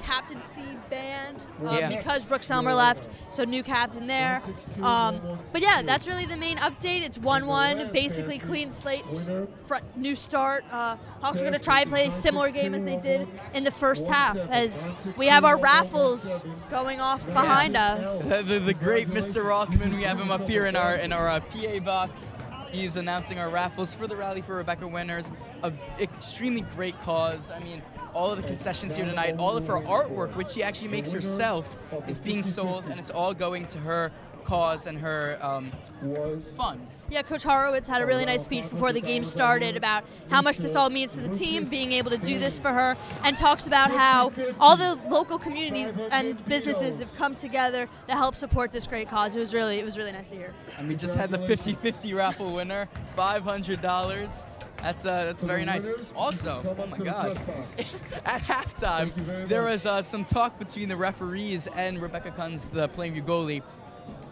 Speaker 2: captaincy band because Brooke Selmer left, so new captain there. But yeah, that's really the main update. It's 1-1, basically clean slate, new start. Hawks are going to try and play a similar game as they did in the first half, as we have our raffles going off behind us.
Speaker 1: The great Mr. Rothman, we have him up here in our PA box. He's announcing our raffles for the Rally for Rebecca winners. An extremely great cause. I mean, all of the concessions here tonight, all of her artwork, which she actually makes herself, is being sold, and it's all going to her cause and her fund.
Speaker 2: Yeah, Coach Horowitz had a really nice speech before the game started about how much this all means to the team, being able to do this for her, and talks about how all the local communities and businesses have come together to help support this great cause. It was really nice to hear.
Speaker 1: And we just had the 50-50 raffle winner, $500. That's very nice. Also, oh my God, at halftime, there was some talk between the referees and Rebecca Kunz, the Plainview goalie.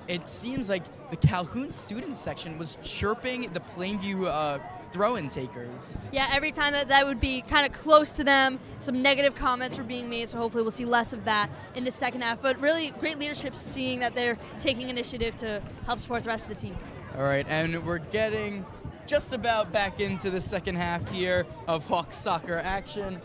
Speaker 1: It seems like the Calhoun student section was chirping the Plainview throw-in takers.
Speaker 2: Yeah, every time that would be kind of close to them, some negative comments were being made, so hopefully we'll see less of that in the second half. But really great leadership, seeing that they're taking initiative to help support the rest of the team.
Speaker 1: All right, and we're getting just about back into the second half here of Hawks soccer action.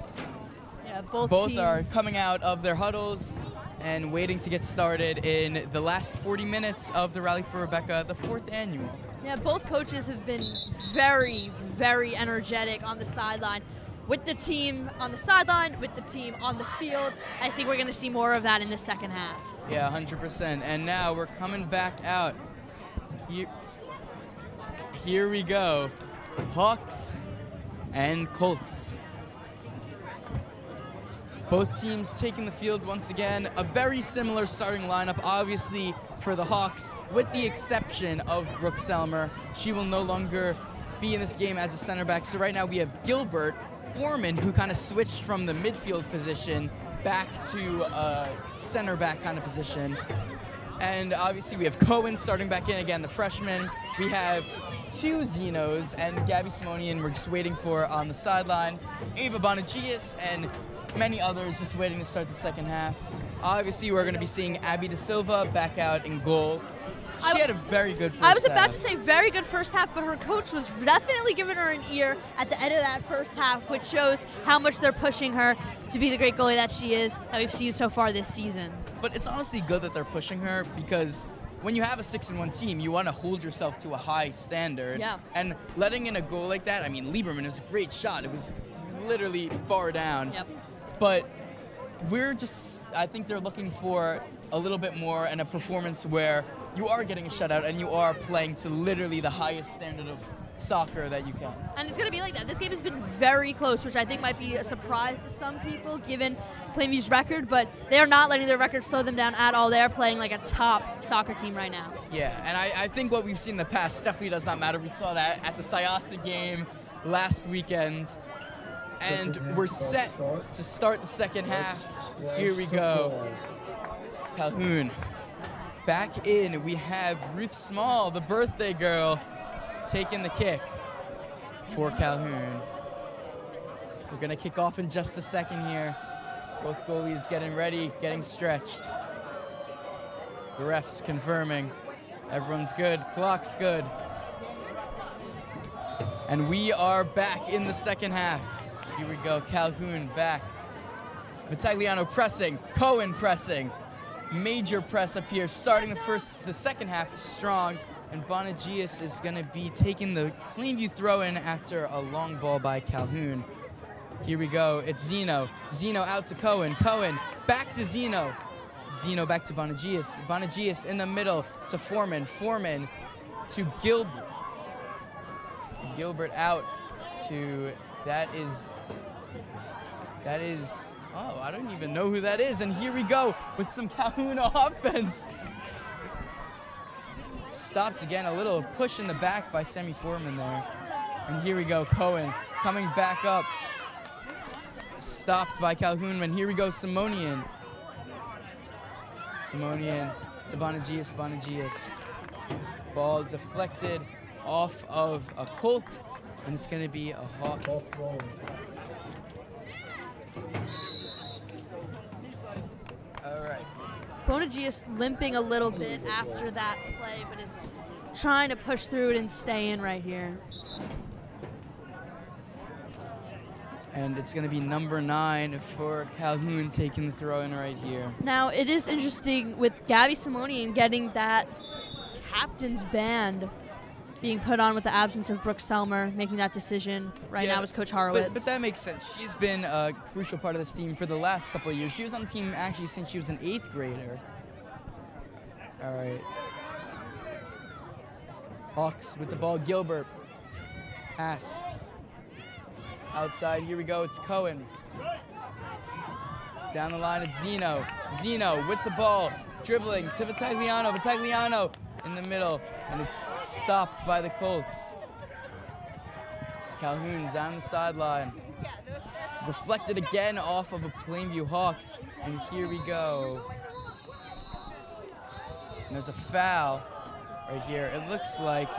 Speaker 2: Yeah, both
Speaker 1: Both
Speaker 2: teams
Speaker 1: are coming out of their huddles and waiting to get started in the last 40 minutes of the Rally for Rebecca, the 4th annual.
Speaker 2: Yeah, both coaches have been very, very energetic on the sideline. With the team on the sideline, with the team on the field. I think we're going to see more of that in the second half.
Speaker 1: Yeah, 100%. And now we're coming back out. Here we go. Hawks and Colts. Both teams taking the field once again. A very similar starting lineup, obviously, for the Hawks, with the exception of Brooke Selmer. She will no longer be in this game as a center back. So right now we have Gilbert, Foreman, who kind of switched from the midfield position back to a center back kind of position. And obviously we have Cohen starting back in again, the freshman. We have 2 Zenos and Gabby Simonian we're just waiting for on the sideline. Ava Bonagius and many others just waiting to start the second half. Obviously, we're going to be seeing Abby Da Silva back out in goal. She had a very good first half.
Speaker 2: I was about to say very good first half, but her coach was definitely giving her an ear at the end of that first half, which shows how much they're pushing her to be the great goalie that she is, that we've seen so far this season.
Speaker 1: But it's honestly good that they're pushing her, because when you have a 6-1 team, you want to hold yourself to a high standard.
Speaker 2: Yeah.
Speaker 1: And letting in a goal like that, I mean, Lieberman is a great shot. It was literally far down.
Speaker 2: Yep.
Speaker 1: But I think they're looking for a little bit more and a performance where you are getting a shutout and you are playing to literally the highest standard of soccer that you can.
Speaker 2: And it's going to be like that. This game has been very close, which I think might be a surprise to some people given Plainview's record, but they are not letting their record slow them down at all. They are playing like a top soccer team right now.
Speaker 1: Yeah, and I think what we've seen in the past definitely does not matter. We saw that at the Syosset game last weekend. And we're set to start the second half. Here we go. Calhoun. Back in, we have Ruth Small, the birthday girl, taking the kick for Calhoun. We're going to kick off in just a second here. Both goalies getting ready, getting stretched. The refs confirming. Everyone's good. Clock's good. And we are back in the second half. Here we go, Calhoun back. Vitagliano pressing, Cohen pressing. Major press up here, starting the second half strong. And Bonagius is going to be taking the Plainview throw-in after a long ball by Calhoun. Here we go, it's Zeno. Zeno out to Cohen. Cohen back to Zeno. Zeno back to Bonagius. Bonagius in the middle to Foreman. Foreman to Gilbert. Gilbert out to... That is, oh, I don't even know who that is. And here we go with some Calhoun offense. Stopped again, a little push in the back by Sammy Foreman there. And here we go, Cohen coming back up. Stopped by Calhoun, and here we go, Simonian. Simonian to Bonagius, Bonagius. Ball deflected off of a Colt. And it's going to be a Hawks. All right.
Speaker 2: Bonagius limping a little bit after that play, but is trying to push through it and stay in right here.
Speaker 1: And it's going to be number 9 for Calhoun taking the throw-in right here.
Speaker 2: Now, it is interesting with Gabby Simonian getting that captain's band being put on with the absence of Brooke Selmer, making that decision right now is Coach Horowitz.
Speaker 1: But that makes sense. She's been a crucial part of this team for the last couple of years. She was on the team actually since she was an 8th grader. All right. Hawks with the ball. Gilbert. Pass. Outside, here we go. It's Cohen. Down the line, it's Zeno. Zeno with the ball. Dribbling to Vitagliano. Vitagliano in the middle. And it's stopped by the Colts. Calhoun down the sideline. Reflected again off of a Plainview Hawk. And here we go. And there's a foul right here. It looks like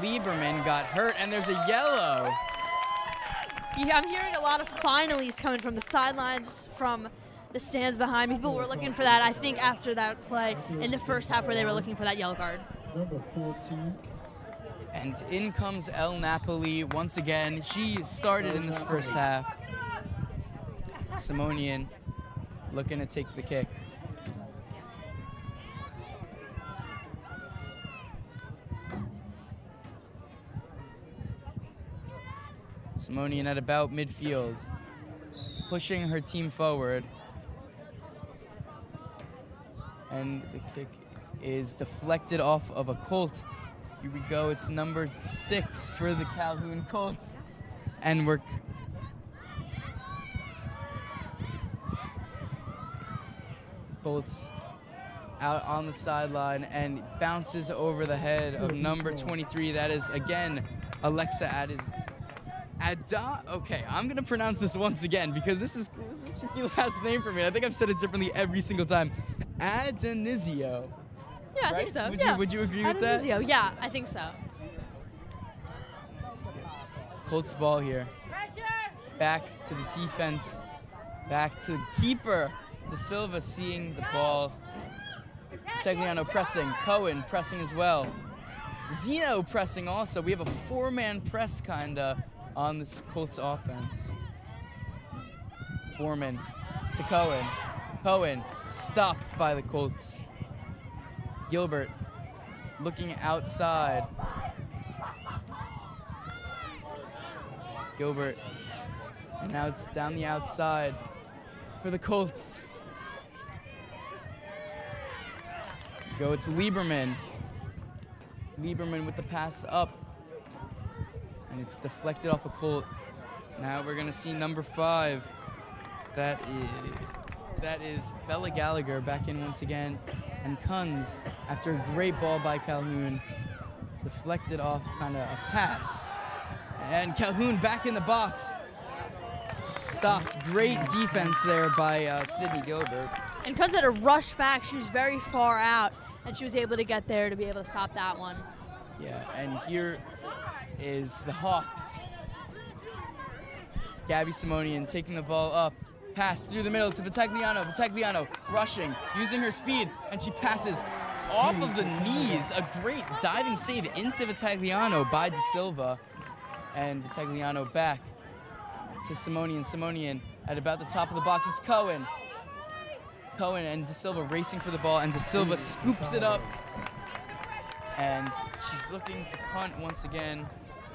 Speaker 1: Lieberman got hurt, and there's a yellow.
Speaker 2: Yeah, I'm hearing a lot of finalies coming from the sidelines, from the stands behind me. People were looking for that, I think, after that play in the first half where they were looking for that yellow card.
Speaker 3: Number 14.
Speaker 1: And in comes El Napoli once again. She started in this first half. Simonian looking to take the kick. Simonian at about midfield, pushing her team forward. And the kick is deflected off of a Colt. Here we go, it's number 6 for the Calhoun Colts. And we're Colts out on the sideline and bounces over the head of number 23. That is, again, Alexa Okay, I'm going to pronounce this once again because this is a tricky last name for me. I think I've said it differently every single time. Adanizio.
Speaker 2: Yeah, I
Speaker 1: Right?
Speaker 2: think so.
Speaker 1: Would you agree with that?
Speaker 2: Adanizio, yeah, I think so.
Speaker 1: Colts ball here. Back to the defense. Back to the keeper. De Silva seeing the ball. Tagliano pressing. Cohen pressing as well. Zeno pressing also. We have a 4-man press kinda on this Colts offense. Foreman to Cohen. Cohen stopped by the Colts. Gilbert looking outside. Gilbert. And now it's down the outside for the Colts. Go, it's Lieberman. Lieberman with the pass up. And it's deflected off a Colt. Now we're gonna see number 5. That is Bella Gallagher back in once again. And Kunz, after a great ball by Calhoun, deflected off kind of a pass. And Calhoun back in the box. Stopped. Great defense there by Sydney Gilbert.
Speaker 2: And Kunz had to rush back. She was very far out, and she was able to get there to be able to stop that one.
Speaker 1: Yeah, and here is the Hawks. Gabby Simonian taking the ball up. Pass through the middle to Vitagliano. Vitagliano rushing, using her speed, and she passes off of the knees. A great diving save into Vitagliano by De Silva. And Vitagliano back to Simonian. Simonian at about the top of the box. It's Cohen. Cohen and De Silva racing for the ball, and De Silva scoops it up. And she's looking to punt once again.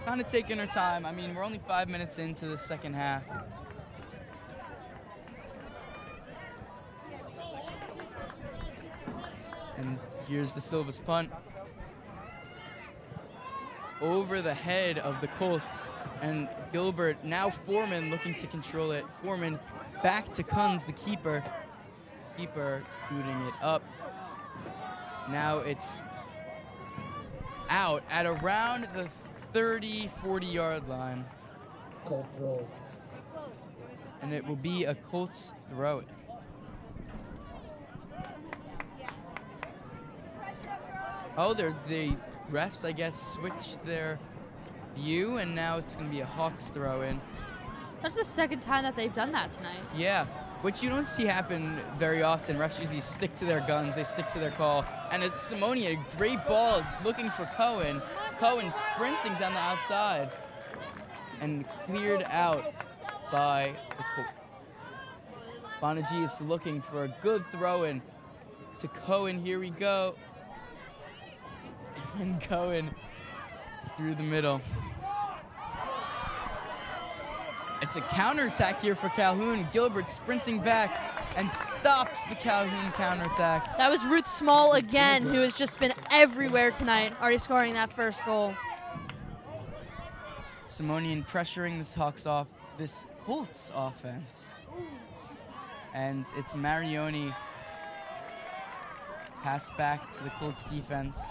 Speaker 1: Kind of taking her time. I mean, we're only 5 minutes into the second half. And here's De Silva's punt. Over the head of the Colts. And Gilbert, now Foreman looking to control it. Foreman back to Kunz, the keeper. Keeper booting it up. Now it's out at around the 30, 40-yard line.
Speaker 3: Colt throw.
Speaker 1: And it will be a Colts throw. Oh, the refs, I guess, switched their view, and now it's going to be a Hawks throw-in.
Speaker 2: That's the second time that they've done that tonight.
Speaker 1: Yeah, which you don't see happen very often. Refs usually stick to their guns, they stick to their call. And it's Simonian, a great ball looking for Cohen. Cohen sprinting down the outside and cleared out by the Colts. Bonagius looking for a good throw-in to Cohen. Here we go. And Cohen through the middle. it's a counterattack here for Calhoun. Gilbert sprinting back and stops the Calhoun counterattack.
Speaker 2: That was Ruth Small again, who has just been everywhere tonight, already scoring that first goal.
Speaker 1: Simonian pressuring this Colts offense. And it's Marioni. Pass back to the Colts defense.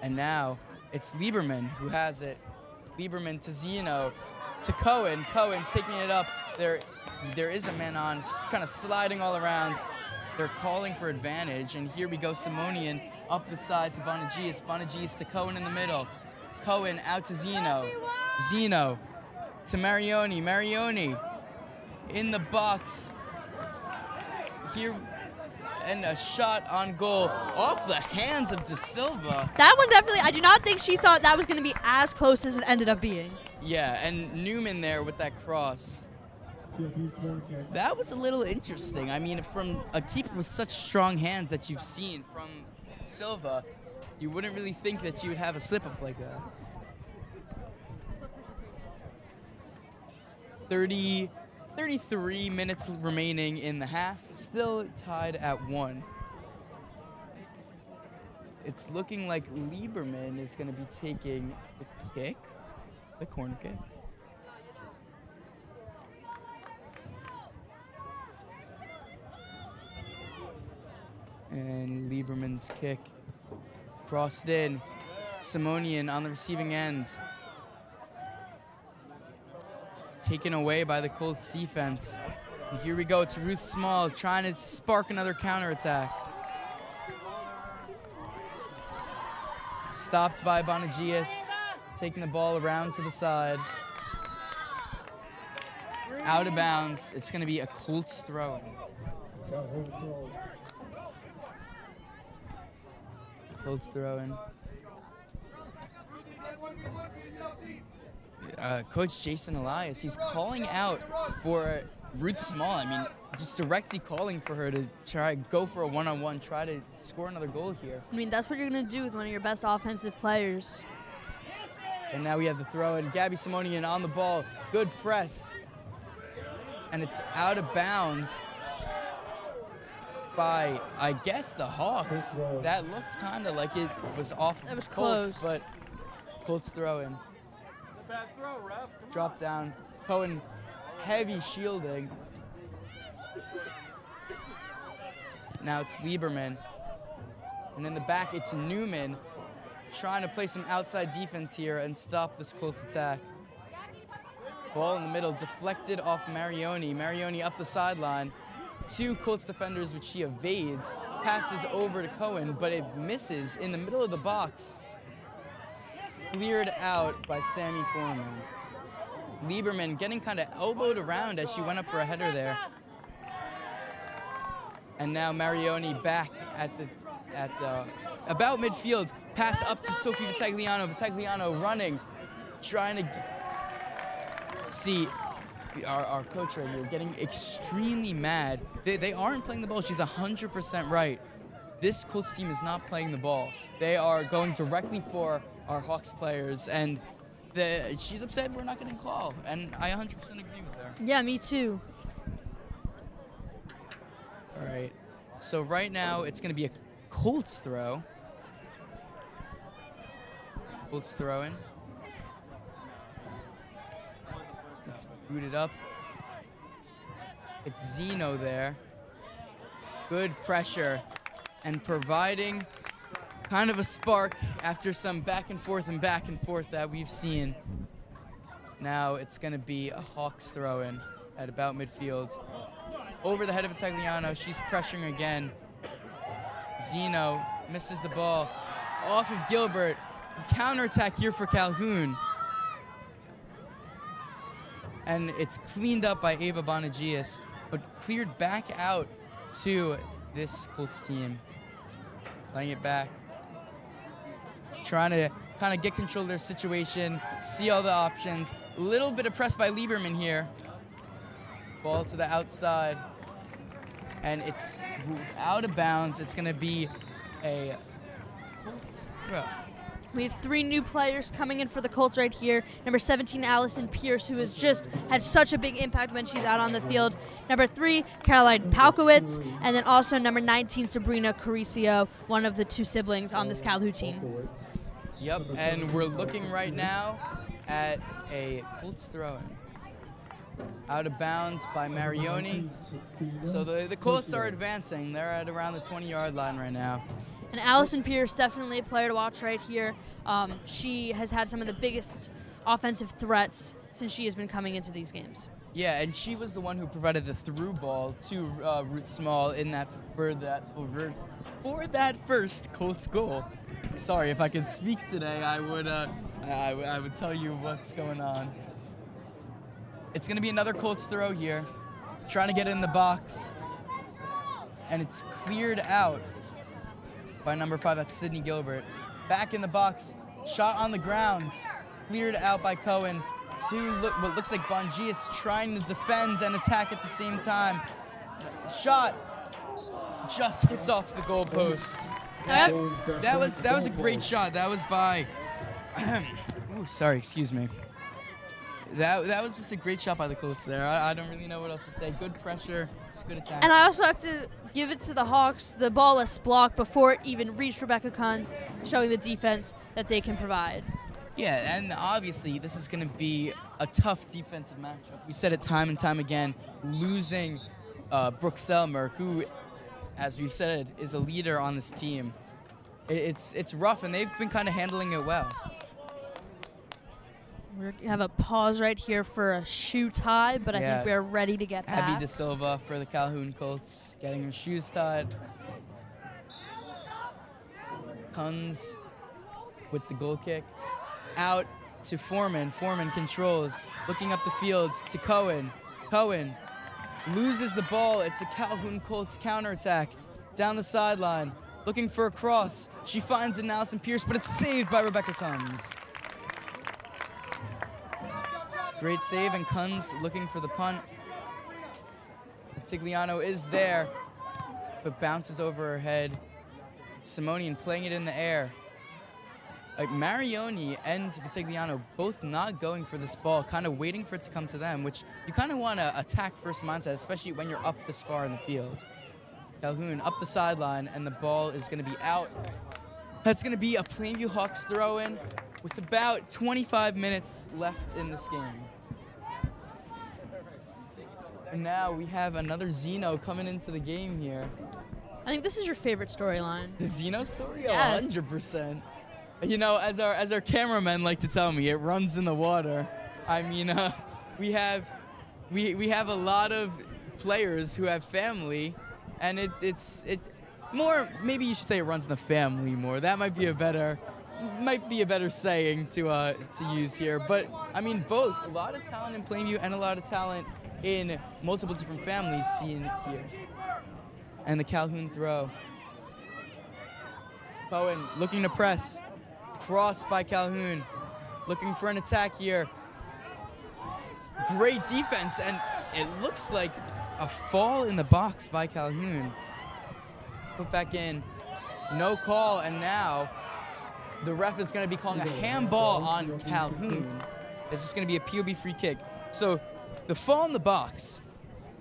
Speaker 1: And now it's Lieberman who has it. Lieberman to Zeno, to Cohen. Cohen taking it up. There is a man on, just kind of sliding all around. They're calling for advantage, and here we go, Simonian up the side to Bonagius. Bonagius to Cohen in the middle. Cohen out to Zeno. Zeno to Marioni. Marioni in the box. Here, and a shot on goal off the hands of De Silva.
Speaker 2: That one definitely, I do not think she thought that was going to be as close as it ended up being.
Speaker 1: Yeah, and Newman there with that cross. That was a little interesting. I mean, from a keeper with such strong hands that you've seen from Silva, you wouldn't really think that you would have a slip-up like that. 33 minutes remaining in the half, still tied at 1. It's looking like Lieberman is going to be taking the corner kick. And Lieberman's kick crossed in. Simonian on the receiving end. Taken away by the Colts defense. And here we go, it's Ruth Small trying to spark another counterattack. Stopped by Bonagius, taking the ball around to the side. Out of bounds, it's gonna be a Colts throw. Colts throw-in. Coach Jason Elias, he's calling out for Ruth Small. I mean, just directly calling for her to try go for a one-on-one, try to score another goal here.
Speaker 2: I mean, that's what you're going to do with one of your best offensive players.
Speaker 1: And now we have the throw-in. Gabby Simonian on the ball. Good press. And it's out of bounds by, I guess, the Hawks. That looked kind of like it was off of the Colts, but Colts throw-in.
Speaker 4: Bad throw, ref.
Speaker 1: Drop down. Cohen, heavy shielding. Now it's Lieberman. And in the back, it's Newman trying to play some outside defense here and stop this Colts attack. Ball in the middle, deflected off Marioni. Marioni up the sideline. 2 Colts defenders, which she evades. Passes over to Cohen, but it misses in the middle of the box. Cleared out by Sammy Foreman. Lieberman getting kind of elbowed around as she went up for a header there. And now Marioni back at the about midfield. Pass up to Sophie Vitagliano. Vitagliano running, trying to see our coach right here getting extremely mad. They aren't playing the ball. She's 100% right. This Colts team is not playing the ball. They are going directly for our Hawks players, and she's upset we're not getting a call, and I 100% agree with her.
Speaker 2: Yeah, me too.
Speaker 1: All right, so right now it's going to be a Colts throw. Colts throw-in. It's booted up. It's Zeno there. Good pressure, and providing kind of a spark after some back and forth that we've seen. Now it's going to be a Hawks throw-in at about midfield. Over the head of Vitagliano, she's pressuring again. Zeno misses the ball. Off of Gilbert. Counterattack here for Calhoun. And it's cleaned up by Ava Bonagius, but cleared back out to this Colts team. Playing it back. Trying to kind of get control of their situation, see all the options. A little bit of press by Lieberman here. Ball to the outside. And it's ruled out of bounds. It's going to be a Colts throw.
Speaker 2: We have 3 new players coming in for the Colts right here. Number 17, Allison Pierce, who has just had such a big impact when she's out on the field. Number 3, Caroline Palkowitz. And then also number 19, Sabrina Caricio, one of the 2 siblings on this Calhoun team.
Speaker 1: Yep, and we're looking right now at a Colts throw-in. Out of bounds by Marioni. So the Colts are advancing. They're at around the 20-yard line right now.
Speaker 2: And Allison Pierce, definitely a player to watch right here. She has had some of the biggest offensive threats since she has been coming into these games.
Speaker 1: Yeah, and she was the one who provided the through ball to Ruth Small in that for that first Colts goal. Sorry, if I could speak today, I would tell you what's going on. It's going to be another Colts throw here, trying to get in the box, and it's cleared out by number 5, that's Sydney Gilbert. Back in the box, shot on the ground, cleared out by Cohen. What looks like Bongias trying to defend and attack at the same time. Shot just hits off the goalpost. That was a great shot. That was by. Ooh, sorry, excuse me. That was just a great shot by the Colts there. I don't really know what else to say. Good pressure, just good attack.
Speaker 2: And I also have to give it to the Hawks, the ball-less block before it even reached Rebecca Kunz, showing the defense that they can provide.
Speaker 1: Yeah, and obviously this is going to be a tough defensive matchup. We said it time and time again, losing Brooke Selmer, who, as we've said, is a leader on this team. It's rough, and they've been kind of handling it well.
Speaker 2: We have a pause right here for a shoe tie, but I think we're ready to get back.
Speaker 1: Abby De Silva for the Calhoun Colts, getting her shoes tied. Kunz with the goal kick. Out to Foreman. Foreman controls, looking up the fields to Cohen. Cohen loses the ball. It's a Calhoun Colts counterattack down the sideline, looking for a cross. She finds an Allison Pierce, but it's saved by Rebecca Kunz. Great save, and Kunz looking for the punt. Vitigliano is there, but bounces over her head. Simonian playing it in the air. Like Marioni and Vitigliano both not going for this ball, kind of waiting for it to come to them, which you kind of want to attack first mindset, especially when you're up this far in the field. Calhoun up the sideline, and the ball is going to be out. That's going to be a Plainview Hawks throw-in with about 25 minutes left in this game. And now we have another Zeno coming into the game here.
Speaker 2: I think this is your favorite storyline.
Speaker 1: The Zeno story?
Speaker 2: Yes.
Speaker 1: 100%. You know, as our cameramen like to tell me, it runs in the water. I mean, we have a lot of players who have family, and it's more, maybe you should say it runs in the family more. That might be a better saying to use here. But I mean, both, a lot of talent in Plainview and a lot of talent in multiple different families seen here. And the Calhoun throw. Cohen looking to press. Crossed by Calhoun. Looking for an attack here. Great defense, and it looks like a fall in the box by Calhoun. Put back in. No call, and now the ref is going to be calling a handball on Calhoun. This is going to be a POB free kick. So the fall in the box,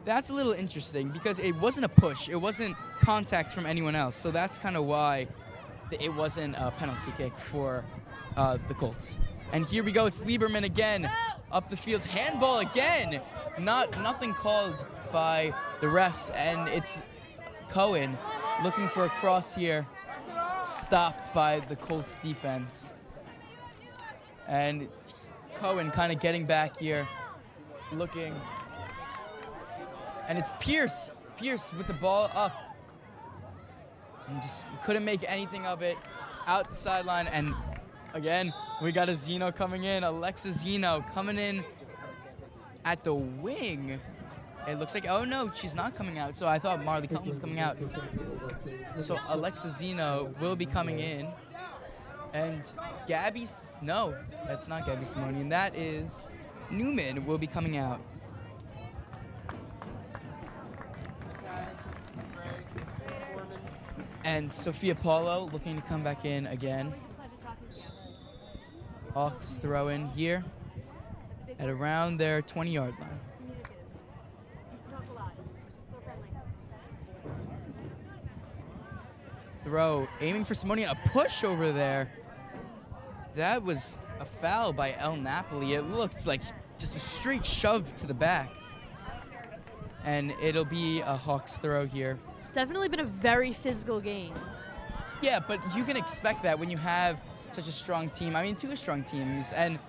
Speaker 1: that's a little interesting because it wasn't a push. It wasn't contact from anyone else. So that's kind of why it wasn't a penalty kick for the Colts. And here we go. It's Lieberman again. Up the field. Handball again. Nothing called by the refs. And it's Cohen looking for a cross here. Stopped by the Colts defense. And Cohen kind of getting back here. Looking. And it's Pierce. Pierce with the ball up. And just couldn't make anything of it. Out the sideline. And again, we got a Zeno coming in. Alexa Zeno coming in at the wing. It looks like, oh no, she's not coming out. So I thought Marley Cohen was coming out. So Alexa Zeno will be coming in. And no, that's not Gabby Simonian. That is Newman will be coming out. And Sophia Paulo looking to come back in again. Hawks throw in here at around their 20-yard line. Throw, aiming for Simone, a push over there. That was a foul by El Napoli. It looked like just a straight shove to the back. And it'll be a Hawks throw here.
Speaker 2: It's definitely been a very physical game.
Speaker 1: Yeah, but you can expect that when you have such a strong team. I mean, two strong teams, and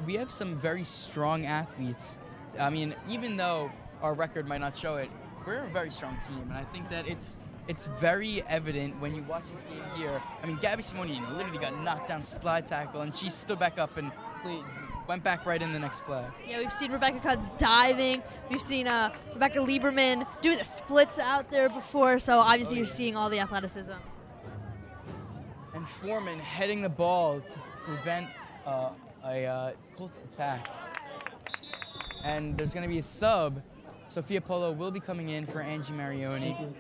Speaker 1: we have some very strong athletes. I mean, even though our record might not show it, we're a very strong team, and I think that it's very evident when you watch this game here. I mean, Gabby Simone literally got knocked down slide tackle, and she stood back up and went back right in the next play.
Speaker 2: Yeah, we've seen Rebecca Cudds diving. We've seen Rebecca Lieberman doing the splits out there before, so obviously you're seeing all the athleticism.
Speaker 1: And Foreman heading the ball to prevent a Colts attack. And there's going to be a sub. Sophia Polo will be coming in for Angie Marioni.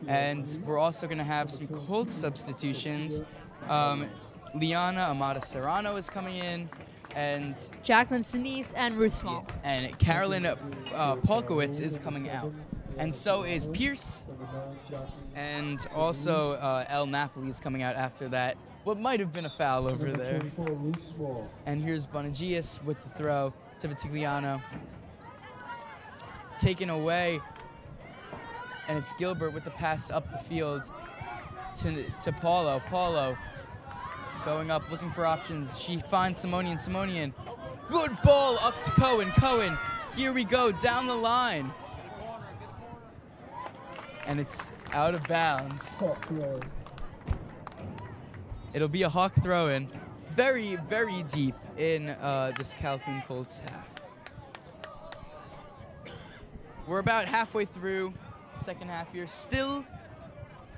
Speaker 1: And we're also going to have some Colts substitutions. Liana Amada Serrano is coming in, and
Speaker 2: Jacqueline Sinise and Ruth Small.
Speaker 1: And Carolyn Polkowitz is coming out. And so is Pierce, and also El Napoli is coming out after that. What might have been a foul over there. And here's Bonagius with the throw to Vitigliano. Taken away, and it's Gilbert with the pass up the field to Paulo. Paulo going up, looking for options. She finds Simonian. Simonian. Good ball up to Cohen. Cohen, here we go, down the line. And it's out of bounds. It'll be a Hawk throw-in. Very, very deep in this Calhoun Colts half. We're about halfway through the second half here. Still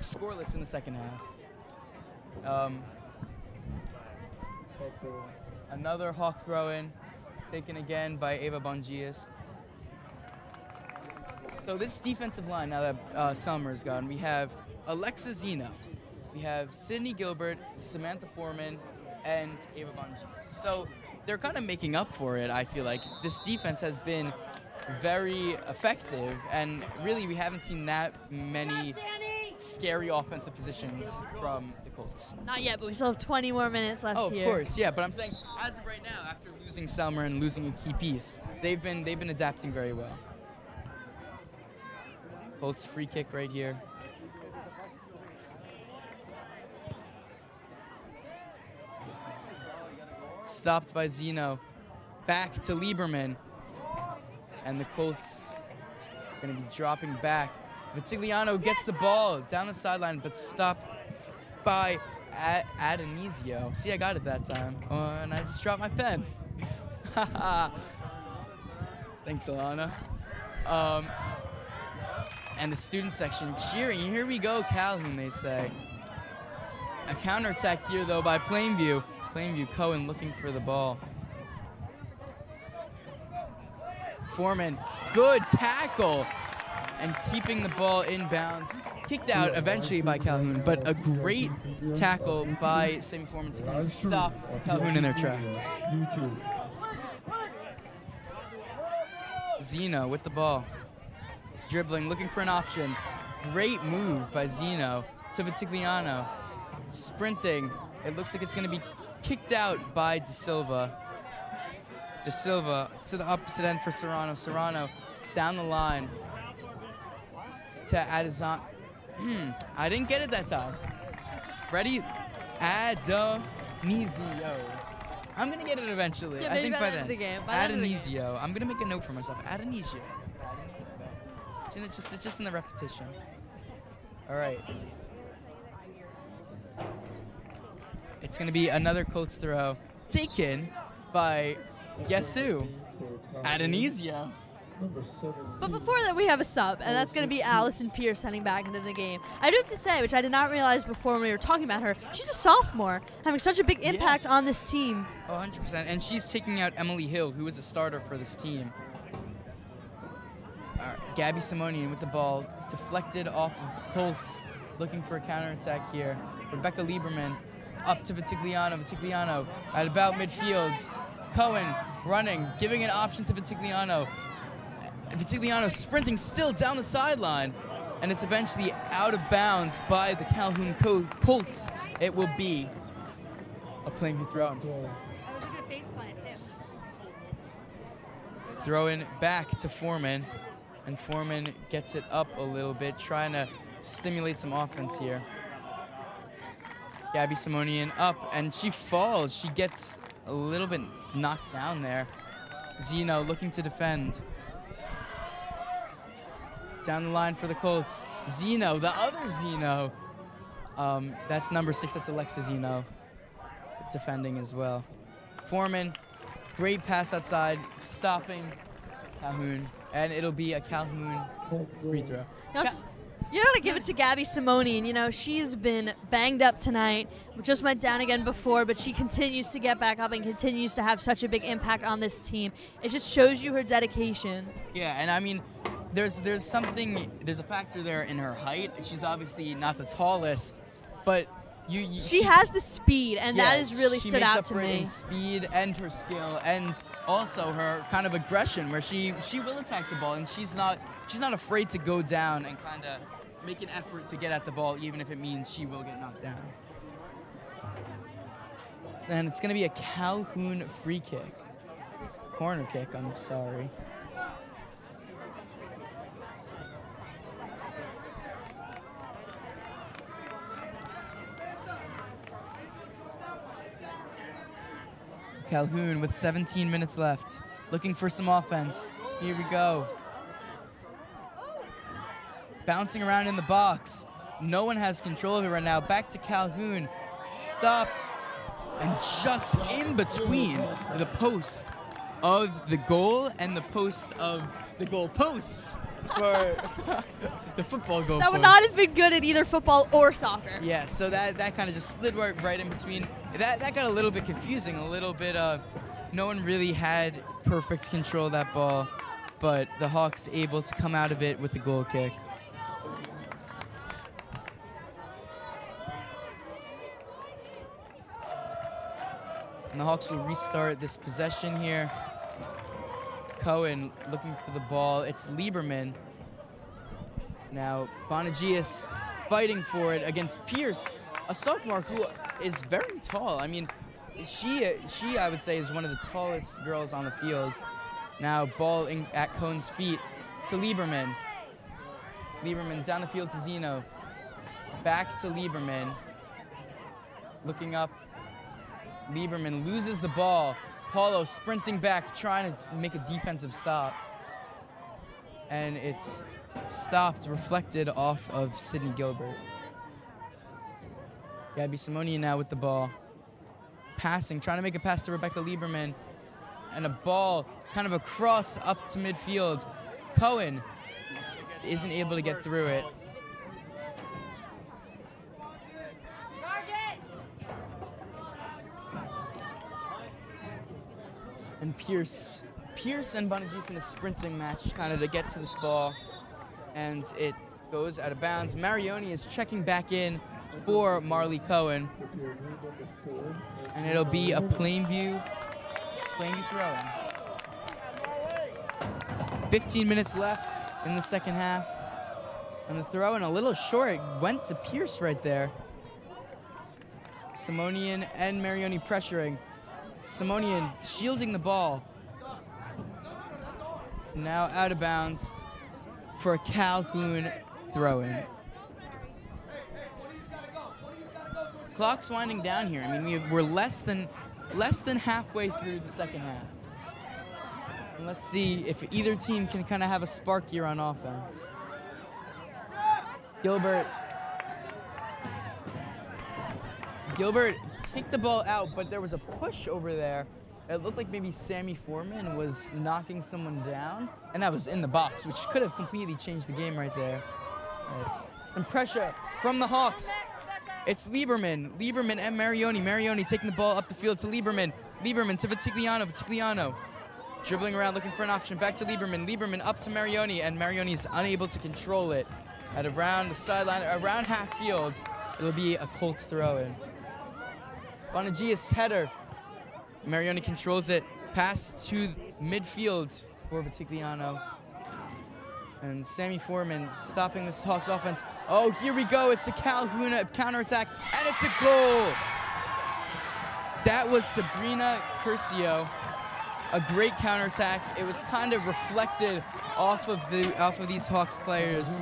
Speaker 1: scoreless in the second half. Another Hawk throw-in, taken again by Ava Bongias. So this defensive line, now that Summer's gone, we have Alexa Zeno, we have Sydney Gilbert, Samantha Foreman, and Ava Bongias. So they're kind of making up for it, I feel like. This defense has been very effective, and really we haven't seen that many scary offensive positions from the Colts.
Speaker 2: Not yet, but we still have 20 more minutes left
Speaker 1: here.
Speaker 2: here.
Speaker 1: Of course, yeah, but I'm saying as of right now, after losing Selmer and losing a key piece, they've been adapting very well. Colts free kick right here. Stopped by Zeno. Back to Lieberman. And the Colts are going to be dropping back. Vitigliano gets the ball down the sideline, but stopped by Adonisio. See, I got it that time. Oh, and I just dropped my pen. Thanks, Alana. And the student section cheering. Here we go, Calhoun, they say. A counterattack here, though, by Plainview. Plainview, Cohen looking for the ball. Foreman, good tackle. And keeping the ball in bounds. Kicked out eventually by Calhoun, but a great tackle by Sammy Foreman to kind of stop Calhoun in their tracks. Zeno with the ball. Dribbling, looking for an option. Great move by Zeno to Vitigliano. Sprinting. It looks like it's going to be kicked out by De Silva. De Silva to the opposite end for Serrano. Serrano down the line to Adazan. I didn't get it that time. Ready? Adonisio. I'm going to get it eventually.
Speaker 2: Yeah,
Speaker 1: I think by then.
Speaker 2: The game.
Speaker 1: Adonisio. I'm going to make a note for myself. Adonisio. It's just in the repetition. All right. It's going to be another Colts throw taken by, guess who? Adonisio.
Speaker 2: But before that, we have a sub, and that's going to be Allison Pierce heading back into the game. I do have to say, which I did not realize before when we were talking about her, she's a sophomore, having such a big impact on this team.
Speaker 1: Oh, 100%. And she's taking out Emily Hill, who is a starter for this team. Gabby Simonian with the ball, deflected off of the Colts, looking for a counterattack here. Rebecca Lieberman Up to Vitigliano. Vitigliano at about midfield. Cohen running, giving an option to Vitigliano. Vitigliano sprinting still down the sideline, and it's eventually out of bounds by the Calhoun Colts. It will be a plain view throw. Throw in back to Foreman, and Foreman gets it up a little bit, trying to stimulate some offense here. Gabby Simonian up, and she falls. She gets a little bit knocked down there. Zeno looking to defend. Down the line for the Colts. Zeno, the other Zeno. That's number 6, that's Alexa Zeno, defending as well. Foreman, great pass outside, stopping Calhoun, and it'll be a Calhoun free throw.
Speaker 2: You gotta give it to Gabby Simonian. You know, she's been banged up tonight. Just went down again before, but she continues to get back up and continues to have such a big impact on this team. It just shows you her dedication.
Speaker 1: Yeah, and I mean, there's a factor there in her height. She's obviously not the tallest, but she
Speaker 2: has the speed, and that has really stood out to
Speaker 1: me. She makes up for it
Speaker 2: me.
Speaker 1: in speed and her skill, and also her kind of aggression, where she will attack the ball, and she's not afraid to go down and kind of make an effort to get at the ball, even if it means she will get knocked down. And it's going to be a Calhoun free kick. Corner kick, I'm sorry. Calhoun with 17 minutes left, looking for some offense. Here we go. Bouncing around in the box. No one has control of it right now. Back to Calhoun. Stopped. And just in between the post of the goal and the post of the goal posts for the football goal
Speaker 2: That would
Speaker 1: posts.
Speaker 2: not have been good at either football or soccer.
Speaker 1: Yeah, so that kind of just slid right in between. That got a little bit confusing, a little bit, no one really had perfect control of that ball, but the Hawks able to come out of it with the goal kick. And the Hawks will restart this possession here. Cohen looking for the ball. It's Lieberman. Now Bonagius fighting for it against Pierce, a sophomore who is very tall. I mean, she I would say is one of the tallest girls on the field. Now ball at Cohen's feet to Lieberman. Lieberman down the field to Zeno. Back to Lieberman. Looking up. Lieberman loses the ball. Paulo sprinting back, trying to make a defensive stop. And it's stopped, reflected off of Sydney Gilbert. Gabby Simonian now with the ball. Passing, trying to make a pass to Rebecca Lieberman. And a ball kind of across up to midfield. Cohen isn't able to get through it. And Pierce and Bonagius in a sprinting match kind of to get to this ball. And it goes out of bounds. Marioni is checking back in for Marley Cohen. And it'll be a Plainview throw-in. 15 minutes left in the second half. And the throw-in a little short. Went to Pierce right there. Simonian and Marioni pressuring. Simonian shielding the ball. Now out of bounds for a Calhoun throw-in. Clock's winding down here. I mean, we're less than halfway through the second half. And let's see if either team can kind of have a spark here on offense. Gilbert kicked the ball out, but there was a push over there. It looked like maybe Sammy Foreman was knocking someone down, and that was in the box, which could have completely changed the game right there. Some pressure from the Hawks. It's Lieberman and Marioni. Marioni taking the ball up the field to Lieberman. Lieberman to Vitigliano. Dribbling around, looking for an option. Back to Lieberman. Lieberman up to Marioni, and Marioni is unable to control it. At around the sideline, around half field, it'll be a Colts throw-in. Bonagius header. Marioni controls it. Pass to midfield for Vitigliano. And Sammy Foreman stopping this Hawks offense. Oh, here we go. It's a Calhoun counterattack, and it's a goal. That was Sabrina Curcio. A great counterattack. It was kind of reflected off of these Hawks players.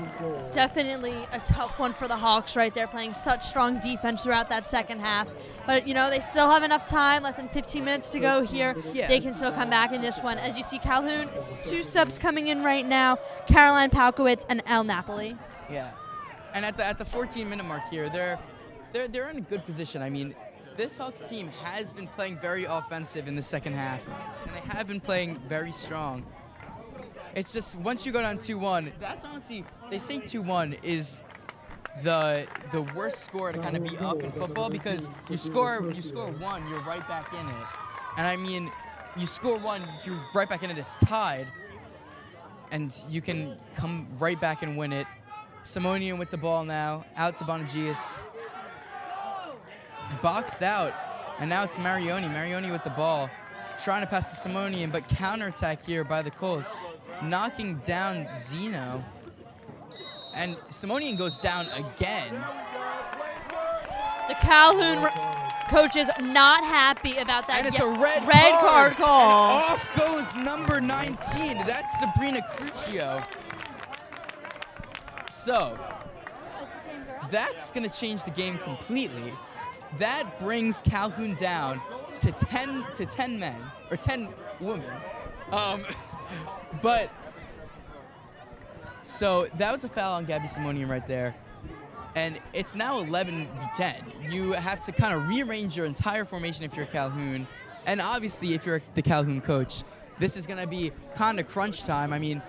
Speaker 2: Definitely a tough one for the Hawks right there, playing such strong defense throughout that second half. But, they still have enough time, less than 15 minutes to go here.
Speaker 1: Yeah.
Speaker 2: They can still come back in this one. As you see, Calhoun, 2 subs coming in right now, Caroline Palkowitz and El Napoli.
Speaker 1: Yeah. And at the 14-minute mark here, they're in a good position. I mean, this Hawks team has been playing very offensive in the second half, and they have been playing very strong. It's just once you go down 2-1, that's honestly, they say 2-1 is the worst score to kind of be up in football, because you score 1, you're right back in it. And I mean, you score 1, you're right back in it, it's tied, and you can come right back and win it. Simonian with the ball now, out to Bonagius. Boxed out, and now it's Marioni. Marioni with the ball, trying to pass to Simonian, but counterattack here by the Colts, knocking down Zeno. And Simonian goes down again.
Speaker 2: The Calhoun coach is not happy about that.
Speaker 1: And it's a red
Speaker 2: card call.
Speaker 1: And off goes number 19. That's Sabrina Cruccio. So, that's going to change the game completely. That brings Calhoun down to 10 men, or 10 women. But, so that was a foul on Gabby Simonian right there. And it's now 11-10. You have to kind of rearrange your entire formation if you're Calhoun. And obviously, if you're the Calhoun coach, this is going to be kind of crunch time. I mean,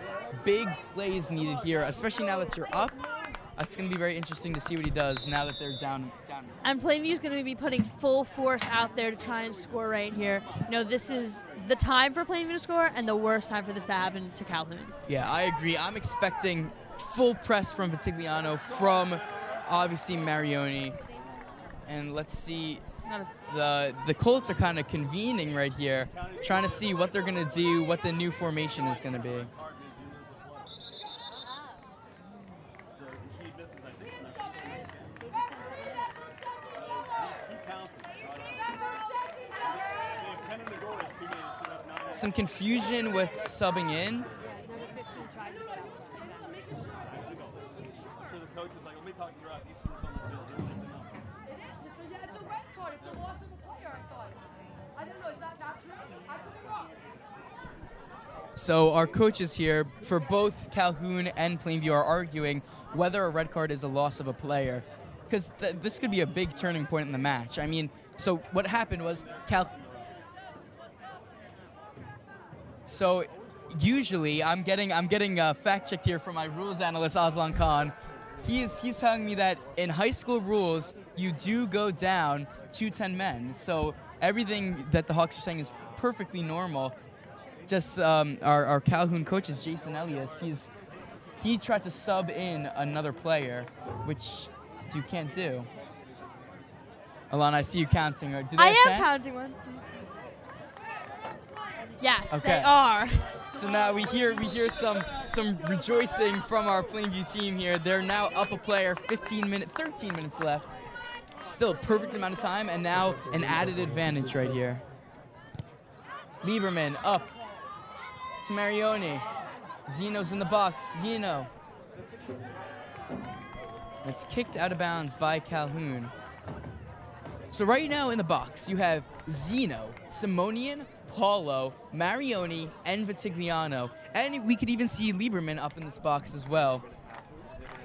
Speaker 1: big plays needed here, especially now that you're up. It's going to be very interesting to see what he does now that they're down.
Speaker 2: And Plainview is going to be putting full force out there to try and score right here. This is the time for Plainview to score and the worst time for this to happen to Calhoun.
Speaker 1: Yeah, I agree. I'm expecting full press from Vitigliano, from obviously Marioni. And let's see, the Colts are kind of convening right here, trying to see what they're going to do, what the new formation is going to be. Some confusion with subbing in.
Speaker 4: So the coach was like, let me talk you out. These two on the field.
Speaker 6: It's a red card. It's a loss of a player, I thought. I don't know. Is that not true? I could be wrong.
Speaker 1: So our coaches here for both Calhoun and Plainview are arguing whether a red card is a loss of a player, because this could be a big turning point in the match. I mean, so what happened was So usually I'm getting fact checked here from my rules analyst Aslan Khan. He's telling me that in high school rules you do go down to 10 men. So everything that the Hawks are saying is perfectly normal. Just our Calhoun coach is Jason Elias. He tried to sub in another player, which you can't do. Alana, I see you counting. Do they
Speaker 2: I
Speaker 1: have
Speaker 2: am
Speaker 1: 10?
Speaker 2: counting one. Yes,
Speaker 1: Okay.
Speaker 2: they are.
Speaker 1: So now we hear some rejoicing from our Plainview team here. They're now up a player, 13 minutes left. Still a perfect amount of time, and now an added advantage right here. Lieberman up to Marioni. Zeno's in the box. Zeno. It's kicked out of bounds by Calhoun. So right now in the box, you have Zeno, Simonian, Paulo, Marioni, and Vitigliano. And we could even see Lieberman up in this box as well.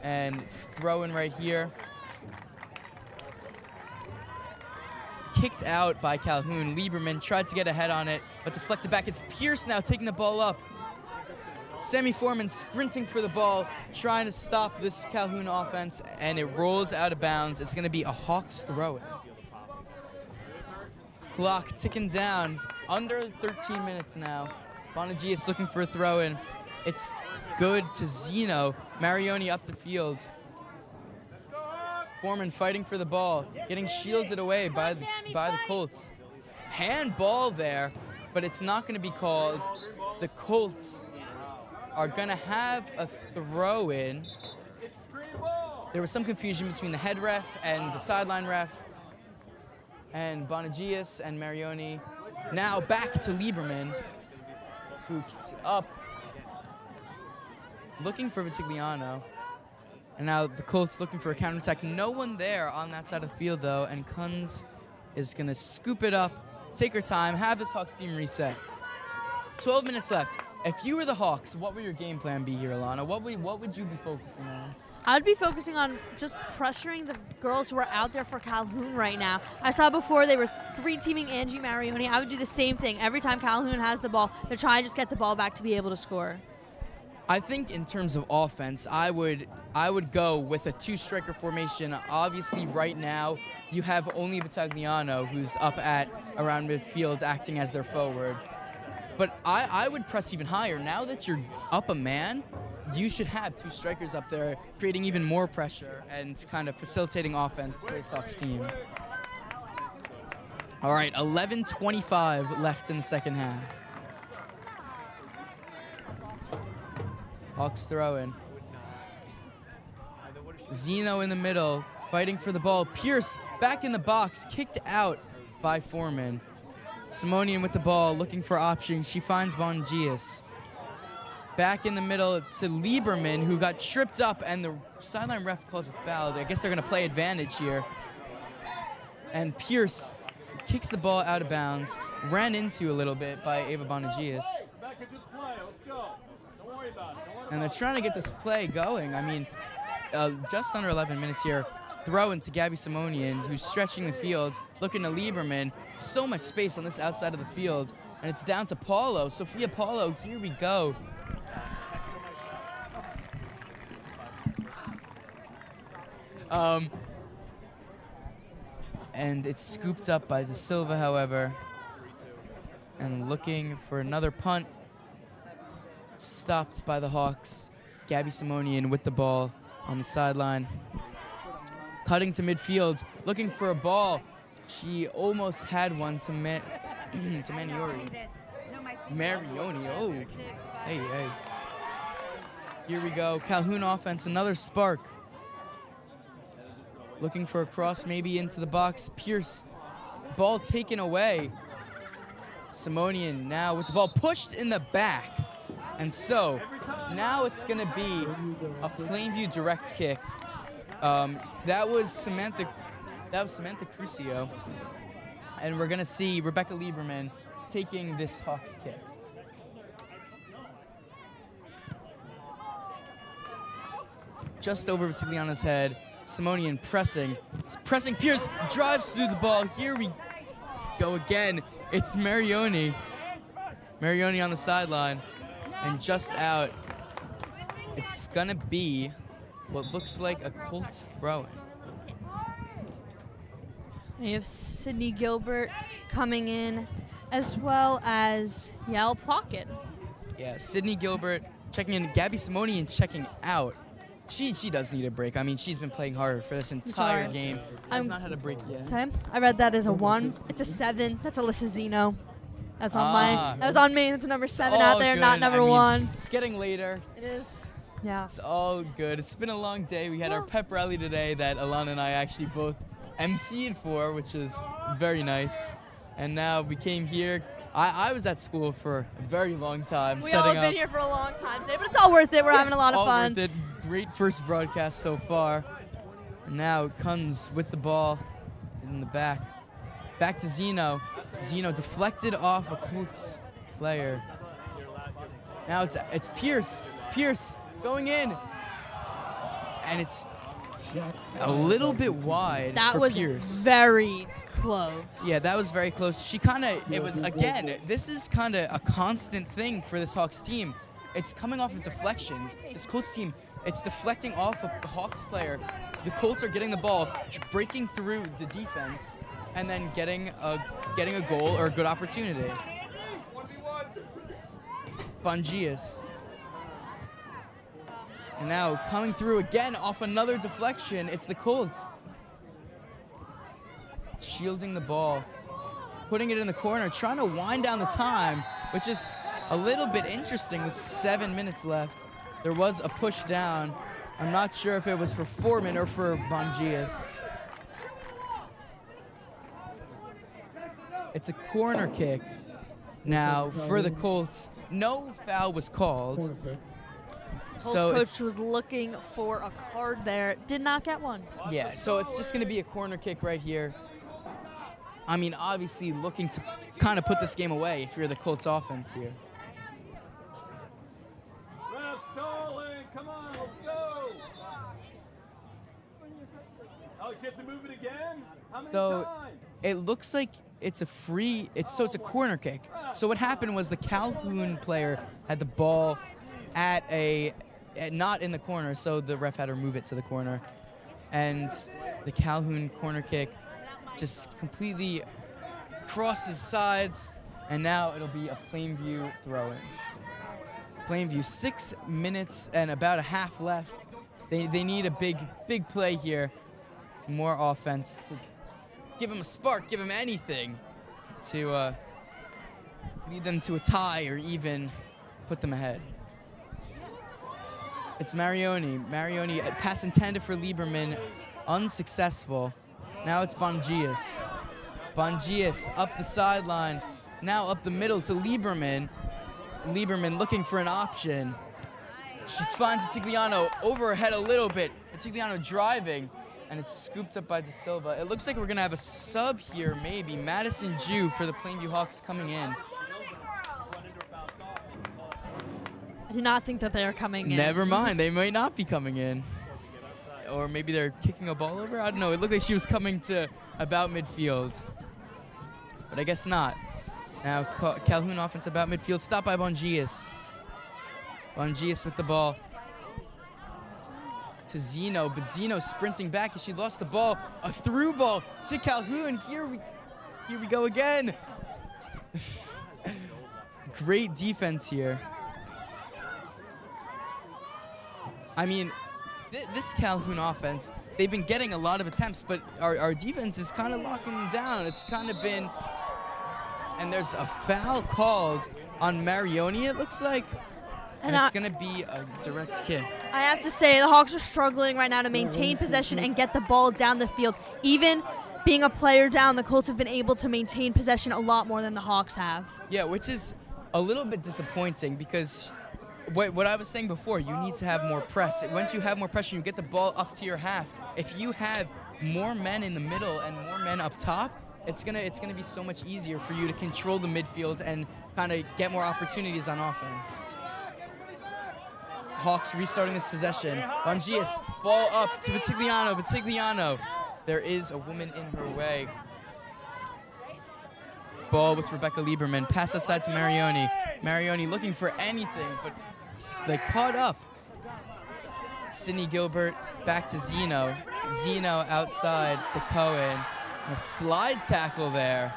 Speaker 1: And throw in right here. Kicked out by Calhoun. Lieberman tried to get ahead on it, but deflected back. It's Pierce now taking the ball up. Sammy Foreman sprinting for the ball, trying to stop this Calhoun offense, and it rolls out of bounds. It's going to be a Hawks throw-in. Clock ticking down. Under 13 minutes now. Bonagius looking for a throw-in. It's good to Zeno. Marioni up the field. Foreman fighting for the ball, getting shielded away by the Colts. Handball there, but it's not going to be called. The Colts are going to have a throw-in. There was some confusion between the head ref and the sideline ref, and Bonagius and Marioni. Now back to Lieberman, who kicks it up, looking for Vitigliano. And now the Colts looking for a counterattack. No one there on that side of the field, though, and Kunz is going to scoop it up, take her time, have this Hawks team reset. 12 minutes left. If you were the Hawks, what would your game plan be here, Alana? What would you be focusing on?
Speaker 2: I'd be focusing on just pressuring the girls who are out there for Calhoun right now. I saw before they were 3-teaming Angie Marioni. I would do the same thing. Every time Calhoun has the ball, they're trying to just get the ball back to be able to score.
Speaker 1: I think in terms of offense, I would go with a 2-striker formation. Obviously, right now, you have only Vitagliano, who's up at around midfield, acting as their forward. But I would press even higher. Now that you're up a man, you should have 2 strikers up there, creating even more pressure and kind of facilitating offense for the Hawks team. All right, 11:25 left in the second half. Hawks throw-in. Zeno in the middle, fighting for the ball. Pierce back in the box, kicked out by Foreman. Simonian with the ball, looking for options. She finds Bongias. Back in the middle to Lieberman, who got tripped up, and the sideline ref calls a foul. I guess they're going to play advantage here. And Pierce kicks the ball out of bounds, ran into a little bit by Ava Bonagius. And they're trying to get this play going. I mean, just under 11 minutes here. Throw into Gabby Simonian, who's stretching the field, looking to Lieberman. So much space on this outside of the field. And it's down to Paulo. Sophia Paulo, here we go. And it's scooped up by De Silva, however. And looking for another punt. Stopped by the Hawks. Gabby Simonian with the ball on the sideline. Cutting to midfield, looking for a ball. She almost had one to Maniori. Marioni, oh. Hey. Here we go, Calhoun offense, another spark. Looking for a cross maybe into the box. Pierce, ball taken away. Simonian now with the ball pushed in the back. And so, now it's going to be a Plainview direct kick. That was Samantha Crucio. And we're going to see Rebecca Lieberman taking this Hawks kick. Just over Vitigliano's head. Simonian pressing. He's pressing. Pierce drives through the ball. Here we go again. It's Marioni. Marioni on the sideline. And just out, it's going to be what looks like a Colts throw-in.
Speaker 2: You have Sydney Gilbert coming in, as well as Yael Plockett.
Speaker 1: Yeah, Sydney Gilbert checking in. Gabby Simonian checking out. She does need a break. I mean, she's been playing hard for this entire game. Has not had a break yet.
Speaker 2: Sorry? I read that as a 1. It's a 7. That's Alyssa Zeno. That's on mine. That was on me. That's number 7 out there,
Speaker 1: good.
Speaker 2: not number 1.
Speaker 1: It's getting later.
Speaker 2: It is. Yeah.
Speaker 1: It's all good. It's been a long day. We had our pep rally today that Alana and I actually both emceed for, which was very nice. And now we came here. I was at school for a very long time.
Speaker 2: We all have been here for a long time today, but it's all worth it. We're having a lot of fun.
Speaker 1: All worth it. Great first broadcast so far. And now Kunz with the ball in the back. Back to Zeno. Zeno deflected off a Colts player. Now it's Pierce. Pierce going in. And it's a little bit wide
Speaker 2: that
Speaker 1: for
Speaker 2: was
Speaker 1: Pierce.
Speaker 2: Very close.
Speaker 1: Yeah, that was very close. It was, again, this is kind of a constant thing for this Hawks team. It's coming off of deflections. This Colts team, it's deflecting off of the Hawks player. The Colts are getting the ball, breaking through the defense, and then getting a goal or a good opportunity. Bongias. And now coming through again off another deflection, it's the Colts. shielding the ball, putting it in the corner, trying to wind down the time, which is a little bit interesting with 7 minutes left. There was a push down. I'm not sure if it was for Foreman or for Bongias. It's a corner kick now for the Colts. No foul was called.
Speaker 3: Corner kick.
Speaker 2: Colts
Speaker 1: So
Speaker 2: coach was looking for a card there. Did not get one.
Speaker 1: yeah, so it's just going to be a corner kick right here. I mean, obviously looking to kind of put this game away if you're the Colts offense here.
Speaker 4: Ref stalling. Come on, let's go. Oh, you have to move it again? How many
Speaker 1: So
Speaker 4: times?
Speaker 1: it looks like it's a it's a corner kick. So what happened was the Calhoun player had the ball not in the corner, so the ref had to move it to the corner. And the Calhoun corner kick just completely crosses sides, and now it'll be a Plainview throw-in. Plainview, 6 minutes and about a half left. They need a big play here. More offense. Give them a spark, give them anything to lead them to a tie or even put them ahead. It's Marioni. Marioni, pass intended for Lieberman, unsuccessful. Now it's Bongias. Bongias up the sideline, now up the middle to Lieberman. Lieberman looking for an option. She finds Tigliano over her head a little bit. Tigliano driving, and it's scooped up by De Silva. It looks like we're gonna have a sub here, maybe. Madison Jew for the Plainview Hawks coming in.
Speaker 2: I do not think that they are coming in.
Speaker 1: Never mind, they might not be coming in. Or maybe they're kicking a ball over? I don't know. It looked like she was coming to about midfield. But I guess not. Now Calhoun offense about midfield. Stopped by Bongias. Bongias with the ball. To Zeno, but Zeno sprinting back as she lost the ball. A through ball to Calhoun. Here we go again. Great defense here. I mean, this Calhoun offense, they've been getting a lot of attempts, but our defense is kind of locking them down. It's kind of been, and there's a foul called on Marioni, it looks like. And it's going to be a direct kick.
Speaker 2: I have to say, the Hawks are struggling right now to maintain possession and get the ball down the field. Even being a player down, the Colts have been able to maintain possession a lot more than the Hawks have.
Speaker 1: Yeah, which is a little bit disappointing because what I was saying before, you need to have more press. Once you have more pressure, you get the ball up to your half. If you have more men in the middle and more men up top, it's gonna be so much easier for you to control the midfield and kind of get more opportunities on offense. Hawks restarting this possession. Bongias, ball up to Vitigliano. Vitigliano. There is a woman in her way. Ball with Rebecca Lieberman. Pass outside to Marioni. Marioni looking for anything, but they caught up. Sydney Gilbert back to Zeno. Zeno outside to Cohen. A slide tackle there.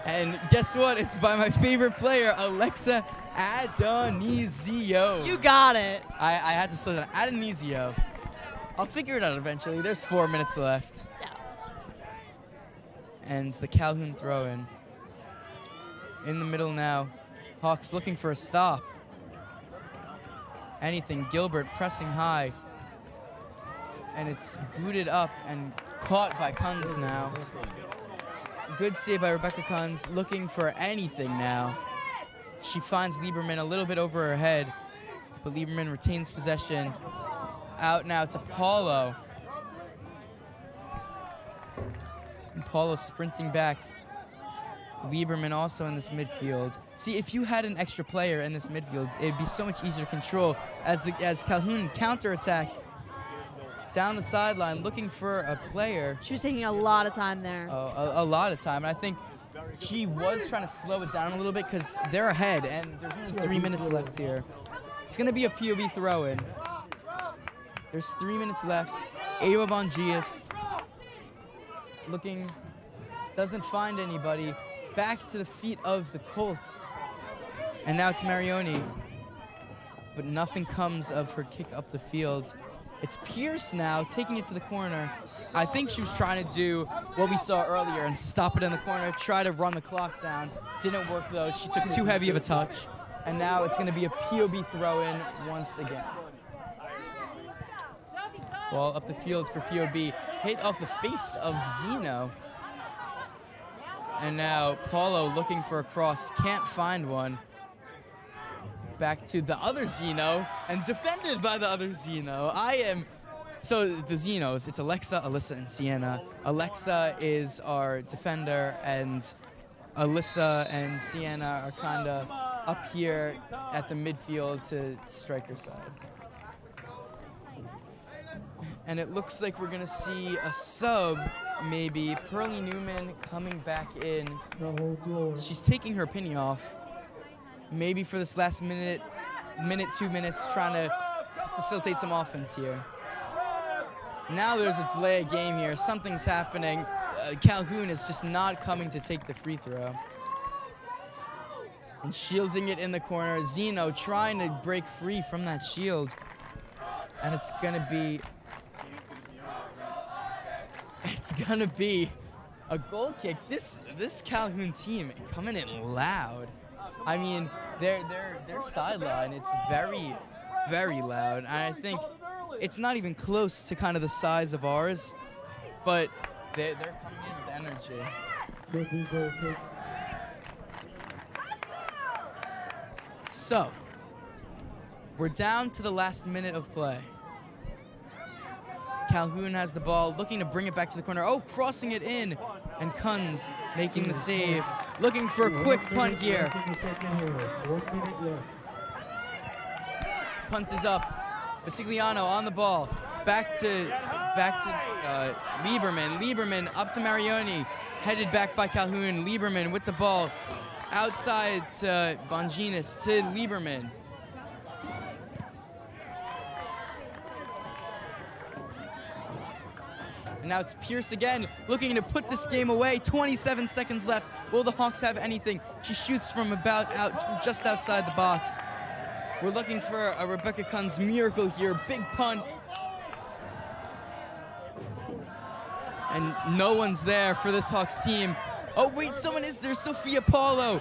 Speaker 1: And guess what? It's by my favorite player, Alexa Adonisio.
Speaker 2: You got it.
Speaker 1: I had to slow down. Adonisio. I'll figure it out eventually. There's 4 minutes left.
Speaker 2: Yeah.
Speaker 1: And the Calhoun throw-in. In the middle now. Hawks looking for a stop. Anything. Gilbert pressing high. And it's booted up and caught by Kunz now. Good save by Rebecca Kunz, looking for anything now. She finds Lieberman a little bit over her head, but Lieberman retains possession. Out now to Paulo. And Paulo sprinting back. Lieberman also in this midfield. See, if you had an extra player in this midfield, it'd be so much easier to control as Calhoun counterattack down the sideline looking for a player.
Speaker 2: She was taking a lot of time there.
Speaker 1: A lot of time. And I think she was trying to slow it down a little bit because they're ahead and there's only 3 minutes left here. It's going to be a POV throw-in. There's 3 minutes left. Ava Bongias looking, doesn't find anybody. Back to the feet of the Colts. And now it's Marioni. But nothing comes of her kick up the field. It's Pierce now taking it to the corner. I think she was trying to do what we saw earlier and stop it in the corner, try to run the clock down. Didn't work though. She took too heavy of a touch. And now it's going to be a POB throw-in once again. Ball up the field for POB. Hit off the face of Zeno. And now Paulo looking for a cross. Can't find one. Back to the other Zeno. And defended by the other Zeno. So the Zenos, it's Alexa, Alyssa, and Sienna. Alexa is our defender, and Alyssa and Sienna are kind of up here at the midfield to striker side. And it looks like we're going to see a sub, maybe. Pearlie Newman coming back in. She's taking her penny off. Maybe for this last minute, 2 minutes, trying to facilitate some offense here. Now there's a delay of game here. Something's happening. Calhoun is just not coming to take the free throw. And shielding it in the corner. Zeno trying to break free from that shield. And it's gonna be a goal kick. This Calhoun team coming in loud. I mean, their sideline, it's very, very loud. And I think it's not even close to kind of the size of ours, but they're coming in with energy. So, we're down to the last minute of play. Calhoun has the ball, looking to bring it back to the corner. Oh, crossing it in, and Kunz making the save. Looking for a quick punt here. Punt is up. Vitigliano on the ball. Back to Lieberman. Lieberman up to Marioni. Headed back by Calhoun. Lieberman with the ball. Outside to Bonginis, to Lieberman. And now it's Pierce again, looking to put this game away. 27 seconds left. Will the Hawks have anything? She shoots from just outside the box. We're looking for a Rebecca Kunz miracle here. Big punt. And no one's there for this Hawks team. Oh, wait, someone is there. Sophia Paulo.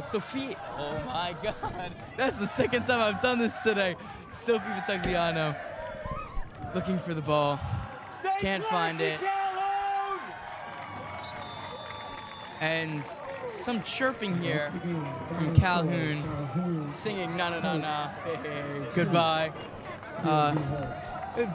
Speaker 1: Sophia. Oh, my God. That's the second time I've done this today. Sophie Vitigliano looking for the ball. Can't find it. And some chirping here from Calhoun, singing "Na na na na, hey, hey, goodbye."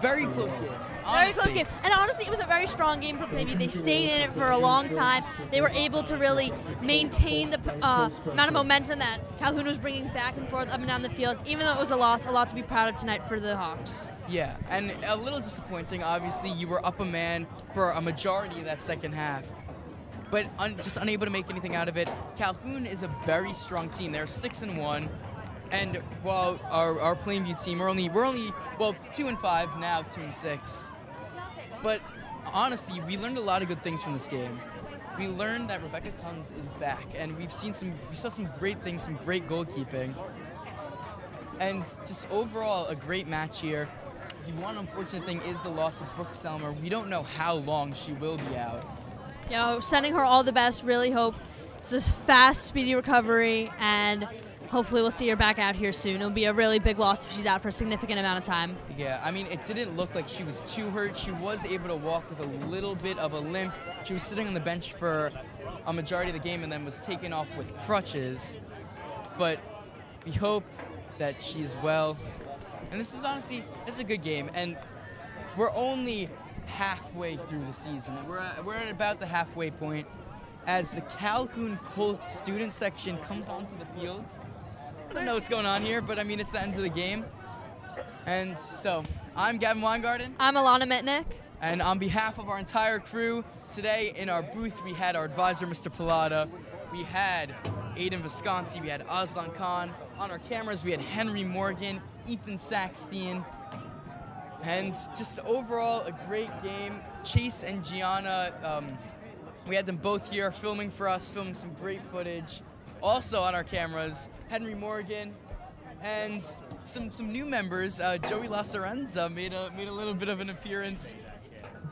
Speaker 1: Very close game. Honestly.
Speaker 2: Very close game. And honestly, it was a very strong game for Plainview. They stayed in it for a long time. They were able to really maintain the amount of momentum that Calhoun was bringing back and forth up and down the field. Even though it was a loss, a lot to be proud of tonight for the Hawks.
Speaker 1: Yeah, and a little disappointing. Obviously, you were up a man for a majority of that second half, but just unable to make anything out of it. Calhoun is a very strong team. They're 6-1. And while our Plainview team, we're only 2-5 now, 2-6. But honestly, we learned a lot of good things from this game. We learned that Rebecca Kunz is back, and we saw some great things, some great goalkeeping, and just overall a great match here. The one unfortunate thing is the loss of Brooke Selmer. We don't know how long she will be out.
Speaker 2: Yeah, sending her all the best. Really hope it's a fast, speedy recovery, and hopefully we'll see her back out here soon. It'll be a really big loss if she's out for a significant amount of time.
Speaker 1: Yeah, I mean, it didn't look like she was too hurt. She was able to walk with a little bit of a limp. She was sitting on the bench for a majority of the game and then was taken off with crutches. But we hope that she's well. And this is a good game. And we're only halfway through the season. We're at about the halfway point as the Calhoun Colts student section comes onto the field. I don't know what's going on here, but I mean, it's the end of the game. And so, I'm Gavin Weingarten.
Speaker 2: I'm Alana Mitnick.
Speaker 1: And on behalf of our entire crew, today in our booth, we had our advisor, Mr. Pilata. We had Aiden Visconti. We had Aslan Khan. On our cameras, we had Henry Morgan, Ethan Saxteen. And just overall, a great game. Chase and Gianna, we had them both here filming for us, filming some great footage. Also on our cameras, Henry Morgan and some new members. Joey La Sorenza made a little bit of an appearance.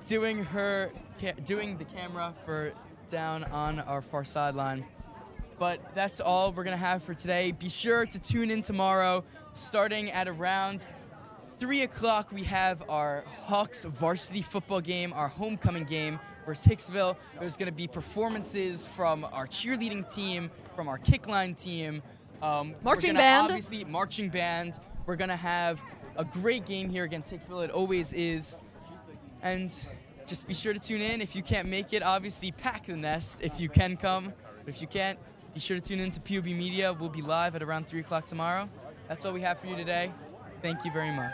Speaker 1: doing the camera for down on our far sideline. But that's all we're going to have for today. Be sure to tune in tomorrow. Starting at around 3 o'clock, we have our Hawks varsity football game, our homecoming game versus Hicksville. There's going to be performances from our cheerleading team, from our kickline team.
Speaker 2: Marching band.
Speaker 1: Obviously, marching band. We're going to have a great game here against Hicksville. It always is. And just be sure to tune in. If you can't make it, obviously pack the nest if you can come. But if you can't, be sure to tune in to POB Media. We'll be live at around 3 o'clock tomorrow. That's all we have for you today. Thank you very much.